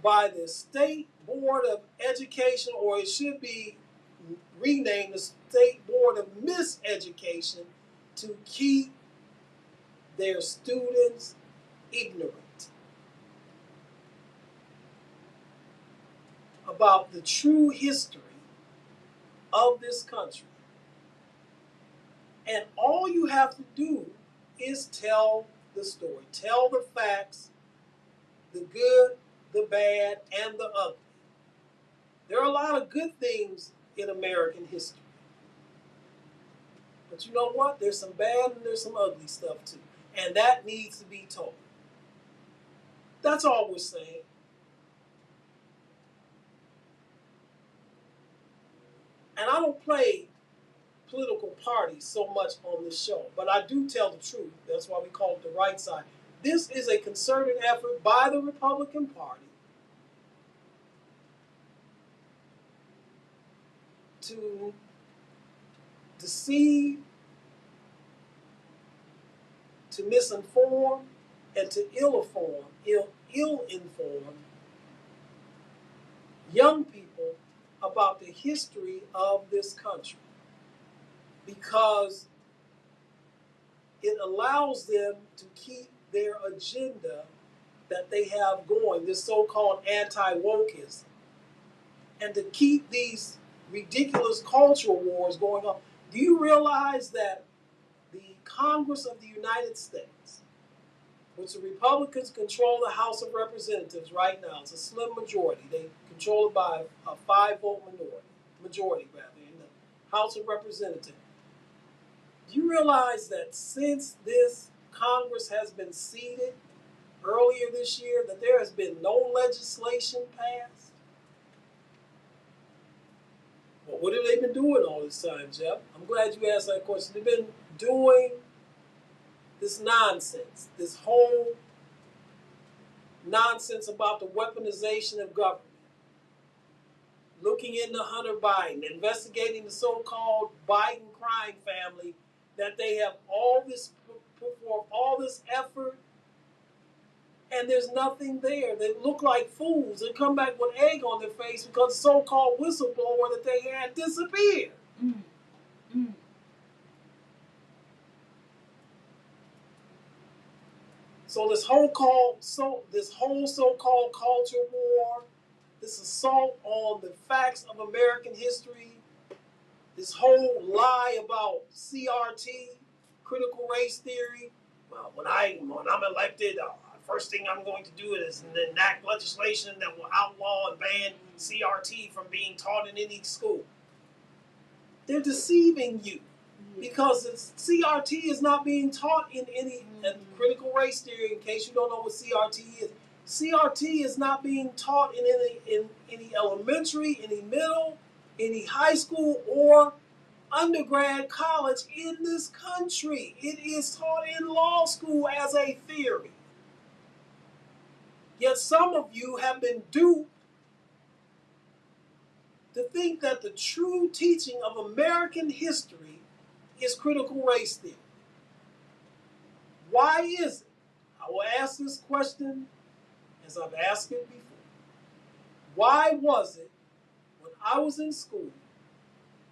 A: by the State Board of Education, or it should be renamed the State Board of Miseducation, to keep their students ignorant about the true history of this country. And all you have to do is tell the story, tell the facts, the good, the bad, and the ugly. There are a lot of good things in American history. But you know what? There's some bad and there's some ugly stuff too. And that needs to be told. That's all we're saying. And I don't play political parties so much on this show, but I do tell the truth. That's why we call it the right side. This is a concerted effort by the Republican Party to deceive, to misinform, and to ill-inform young people about the history of this country, because it allows them to keep their agenda that they have going, this so-called anti-wokeism, and to keep these ridiculous cultural wars going on. Do you realize that the Congress of the United States, which the Republicans control the House of Representatives right now, it's a slim majority. They control it by a 5-vote majority in the House of Representatives. Do you realize that since this Congress has been seated earlier this year, that there has been no legislation passed? Well, what have they been doing all this time, Jeff? I'm glad you asked that question. They've been doing this nonsense, this whole nonsense about the weaponization of government, looking into Hunter Biden, investigating the so-called Biden crime family, that they have all this put forth all this effort, and there's nothing there. They look like fools and come back with egg on their face because the so-called whistleblower that they had disappeared.
D: Mm. Mm.
A: So this whole so-called culture war, this assault on the facts of American history, this whole lie about CRT, critical race theory. Well, when I'm elected, first thing I'm going to do is enact legislation that will outlaw and ban CRT from being taught in any school. They're deceiving you because CRT is not being taught in any critical race theory. In case you don't know what CRT is, CRT is not being taught in any elementary, any middle, any high school, or undergrad college in this country. It is taught in law school as a theory. Yet some of you have been duped to think that the true teaching of American history is critical race theory. Why is it? I will ask this question as I've asked it before. Why was it when I was in school,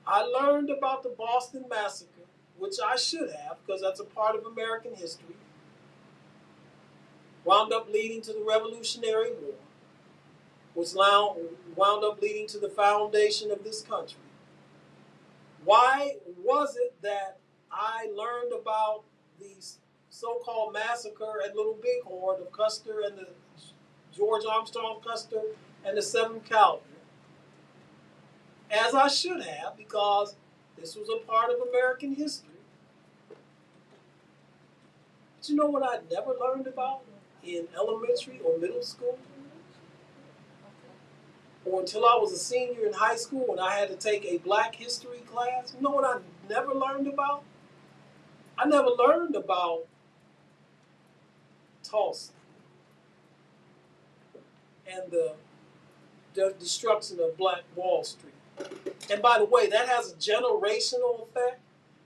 A: I learned about the Boston Massacre, which I should have because that's a part of American history, wound up leading to the Revolutionary War, which wound up leading to the foundation of this country. Why was it that I learned about the so-called massacre at Little Bighorn of Custer and the George Armstrong Custer and the 7th Cavalry? As I should have, because this was a part of American history. But you know what I never learned about in elementary or middle school? Or until I was a senior in high school when I had to take a black history class. You know what I never learned about? I never learned about Tulsa and the destruction of Black Wall Street. And by the way, that has a generational effect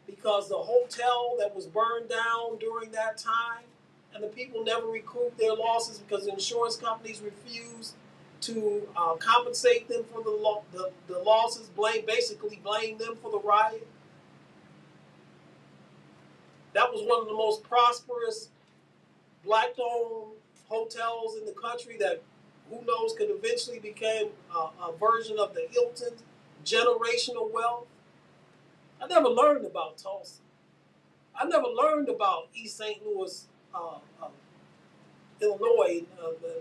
A: because the hotel that was burned down during that time and the people never recouped their losses because the insurance companies refused to compensate them for the losses, basically blame them for the riot. That was one of the most prosperous black-owned hotels in the country that who knows could eventually become a version of the Hilton's generational wealth. I never learned about Tulsa. I never learned about East St. Louis, Illinois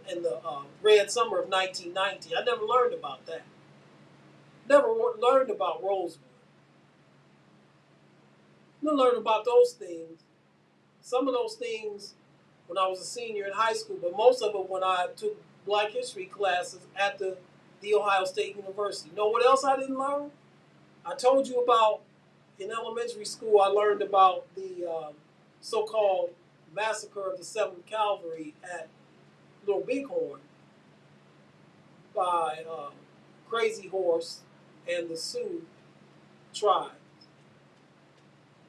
A: in the Red Summer of 1990. I never learned about that. Never learned about Rosewood. Never learned about those things. Some of those things when I was a senior in high school, but most of it when I took Black history classes at the Ohio State University. You know what else I didn't learn? I told you about, in elementary school, I learned about the so-called massacre of the 7th Cavalry at Little Bighorn by Crazy Horse and the Sioux tribe.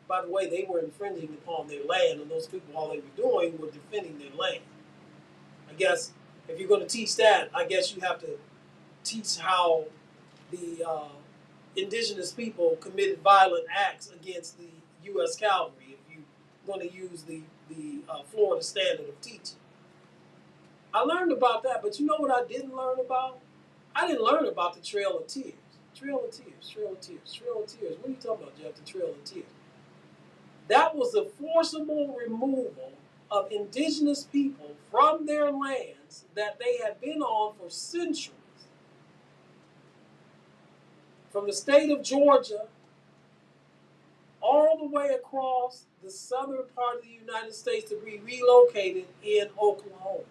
A: By the way, they were infringing upon their land, and those people, all they were doing were defending their land. I guess if you're going to teach that, I guess you have to teach how the indigenous people committed violent acts against the U.S. Cavalry if you're going to use the Florida standard of teaching. I learned about that, but you know what I didn't learn about? I didn't learn about the Trail of Tears. Trail of Tears, Trail of Tears, Trail of Tears. What are you talking about, Jeff? The Trail of Tears. That was the forcible removal of indigenous people from their lands that they had been on for centuries. From the state of Georgia all the way across the southern part of the United States to be relocated in Oklahoma.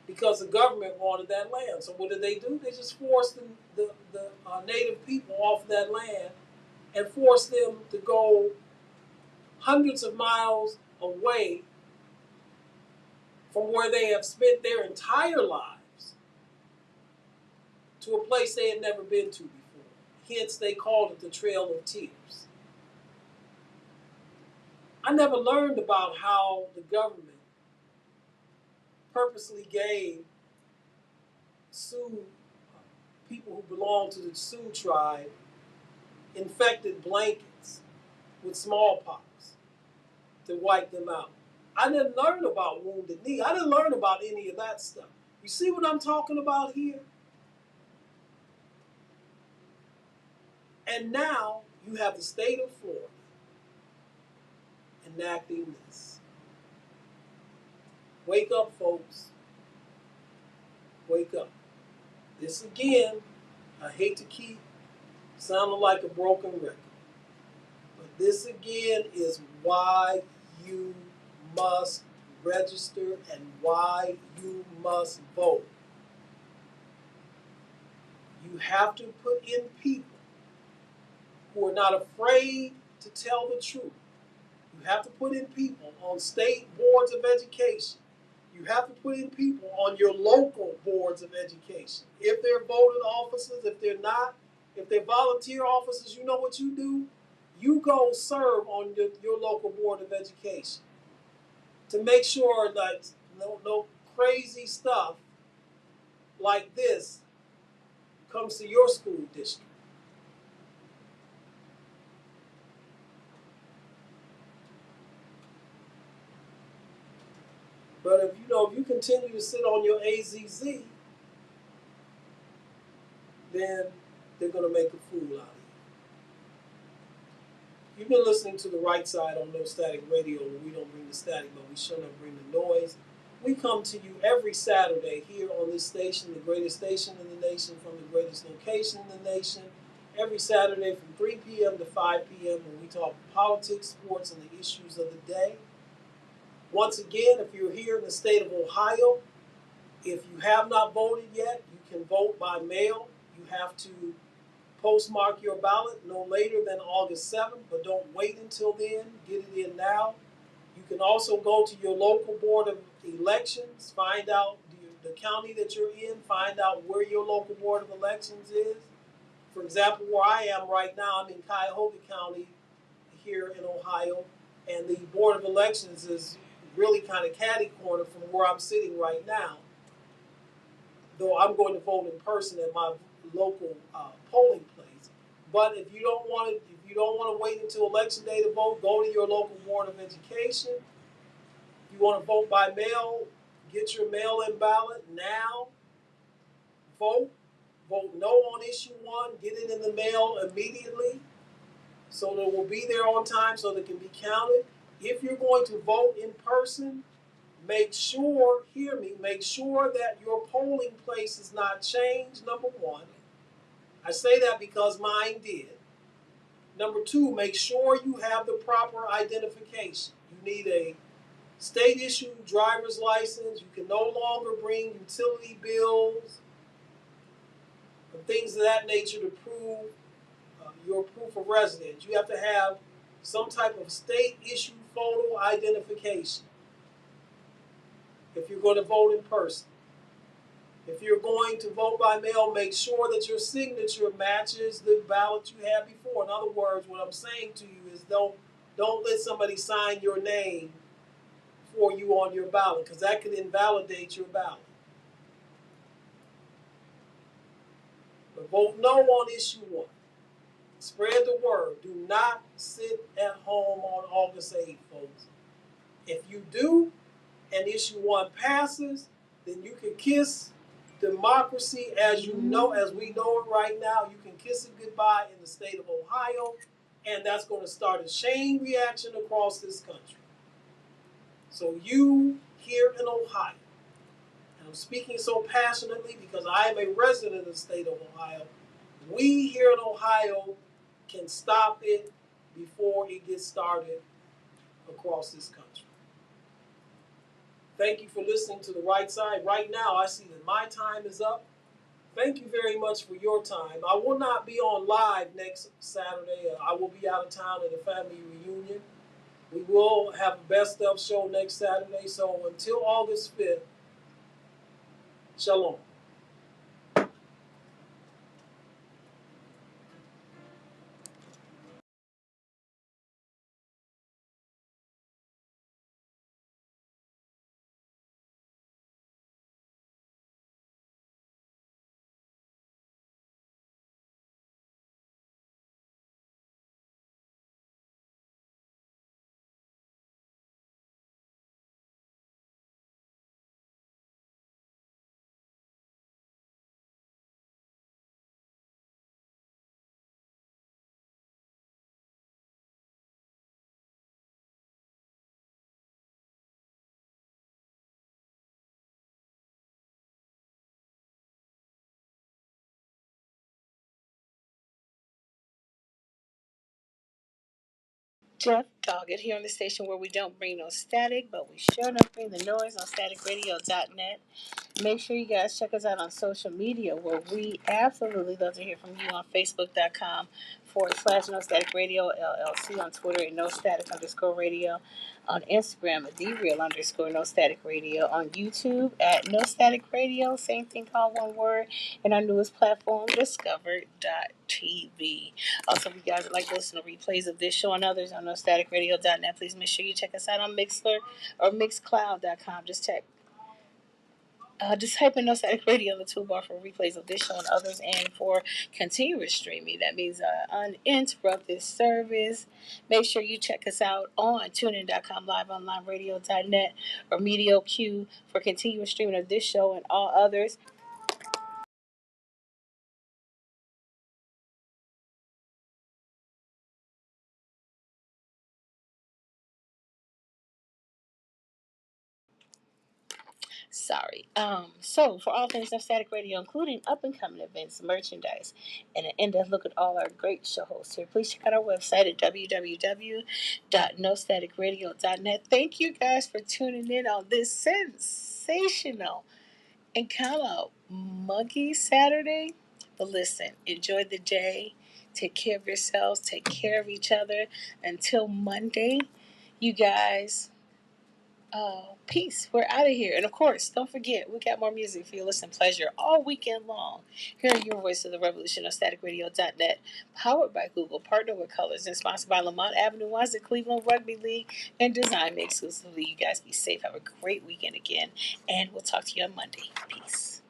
A: Because the government wanted that land. So what did they do? They just forced the native people off that land and forced them to go hundreds of miles away from where they have spent their entire lives to a place they had never been to before. Hence, they called it the Trail of Tears. I never learned about how the government purposely gave Sioux people who belong to the Sioux tribe infected blankets with smallpox to wipe them out. I didn't learn about wounded knee. I didn't learn about any of that stuff. You see what I'm talking about here? And now you have the state of Florida enacting this. Wake up, folks. Wake up. This again, I hate to keep sounding like a broken record, but this again is why you must register and why you must vote. You have to put in people who are not afraid to tell the truth. You have to put in people on state boards of education. You have to put in people on your local boards of education. If they're voted officers, if they're not, if they're volunteer officers, you know what you do? You go serve on your local board of education to make sure that no crazy stuff like this comes to your school district. But if you continue to sit on your AZZ, then they're going to make a fool out of you. You've been listening to The Right Side on No Static Radio, where we don't bring the static, but we sure enough bring the noise. We come to you every Saturday here on this station, the greatest station in the nation, from the greatest location in the nation. Every Saturday from 3 p.m. to 5 p.m. when we talk politics, sports, and the issues of the day. Once again, if you're here in the state of Ohio, if you have not voted yet, you can vote by mail. You have to postmark your ballot no later than August 7th, but don't wait until then. Get it in now. You can also go to your local board of elections, find out the county that you're in, find out where your local board of elections is. For example, where I am right now, I'm in Cuyahoga County here in Ohio, and the board of elections is really kind of catty corner from where I'm sitting right now, though I'm going to vote in person at my local polling place. But if you don't want to wait until election day to vote, go to your local board of education. If you want to vote by mail, get your mail-in ballot now. Vote no on issue 1. Get it in the mail immediately, so that it will be there on time, so that it can be counted. If you're going to vote in person, make sure that your polling place is not changed, number 1. I say that because mine did. Number 2, make sure you have the proper identification. You need a state-issued driver's license. You can no longer bring utility bills and things of that nature to prove your proof of residence. You have to have some type of state-issued photo identification if you're going to vote in person. If you're going to vote by mail, make sure that your signature matches the ballot you had before. In other words, what I'm saying to you is don't let somebody sign your name for you on your ballot, because that could invalidate your ballot. But vote no on issue 1. Spread the word. Do not sit at home on August 8th, folks. If you do, and issue 1 passes, then you can kiss democracy as we know it right now. You can kiss it goodbye in the state of Ohio, and that's going to start a chain reaction across this country. So you here in Ohio, and I'm speaking so passionately because I am a resident of the state of Ohio, we here in Ohio can stop it before it gets started across this country. Thank you for listening to The Right Side. Right now, I see that my time is up. Thank you very much for your time. I will not be on live next Saturday. I will be out of town at a family reunion. We will have a best of show next Saturday. So until August 5th, shalom.
D: Jeff Doggett here on the station where we don't bring no static, but we sure don't bring the noise on staticradio.net. Make sure you guys check us out on social media where we absolutely love to hear from you on Facebook.com/No Static Radio LLC, on Twitter at No Static _ radio, on Instagram at TheReal _ No Static Radio, on YouTube at No Static Radio, same thing, called one word, and our newest platform, Discover.tv. Also, if you guys would like to listen to replays of this show and others on NoStaticRadio.net, please make sure you check us out on Mixler or Mixcloud.com. Just type in No Static Radio in the toolbar for replays of this show and others, and for continuous streaming. That means uninterrupted service. Make sure you check us out on TuneIn.com, LiveOnlineRadio.net, or MediaQ for continuous streaming of this show and all others. So for all things No Static Radio, including up and coming events, merchandise, and an in-depth look at all our great show hosts here, please check out our website at www.nostaticradio.net. Thank you guys for tuning in on this sensational and kind of muggy Saturday. But listen, enjoy the day. Take care of yourselves. Take care of each other. Until Monday, you guys. Peace. We're out of here. And of course, don't forget, we got more music for your listen pleasure all weekend long. Hearing your voice of the revolution on staticradio.net, powered by Google, partner with Colors, and sponsored by Lamont Avenue Wines at Cleveland Rugby League, and Design Me exclusively. You guys be safe. Have a great weekend again. And we'll talk to you on Monday. Peace.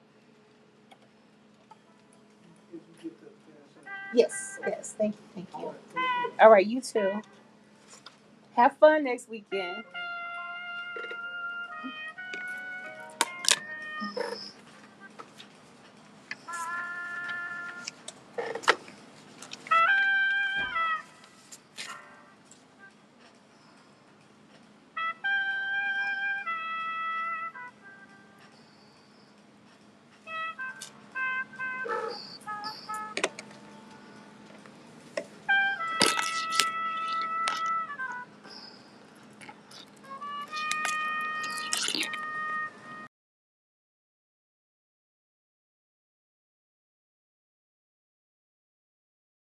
D: Yes. Thank you. All right, you too. Have fun next weekend.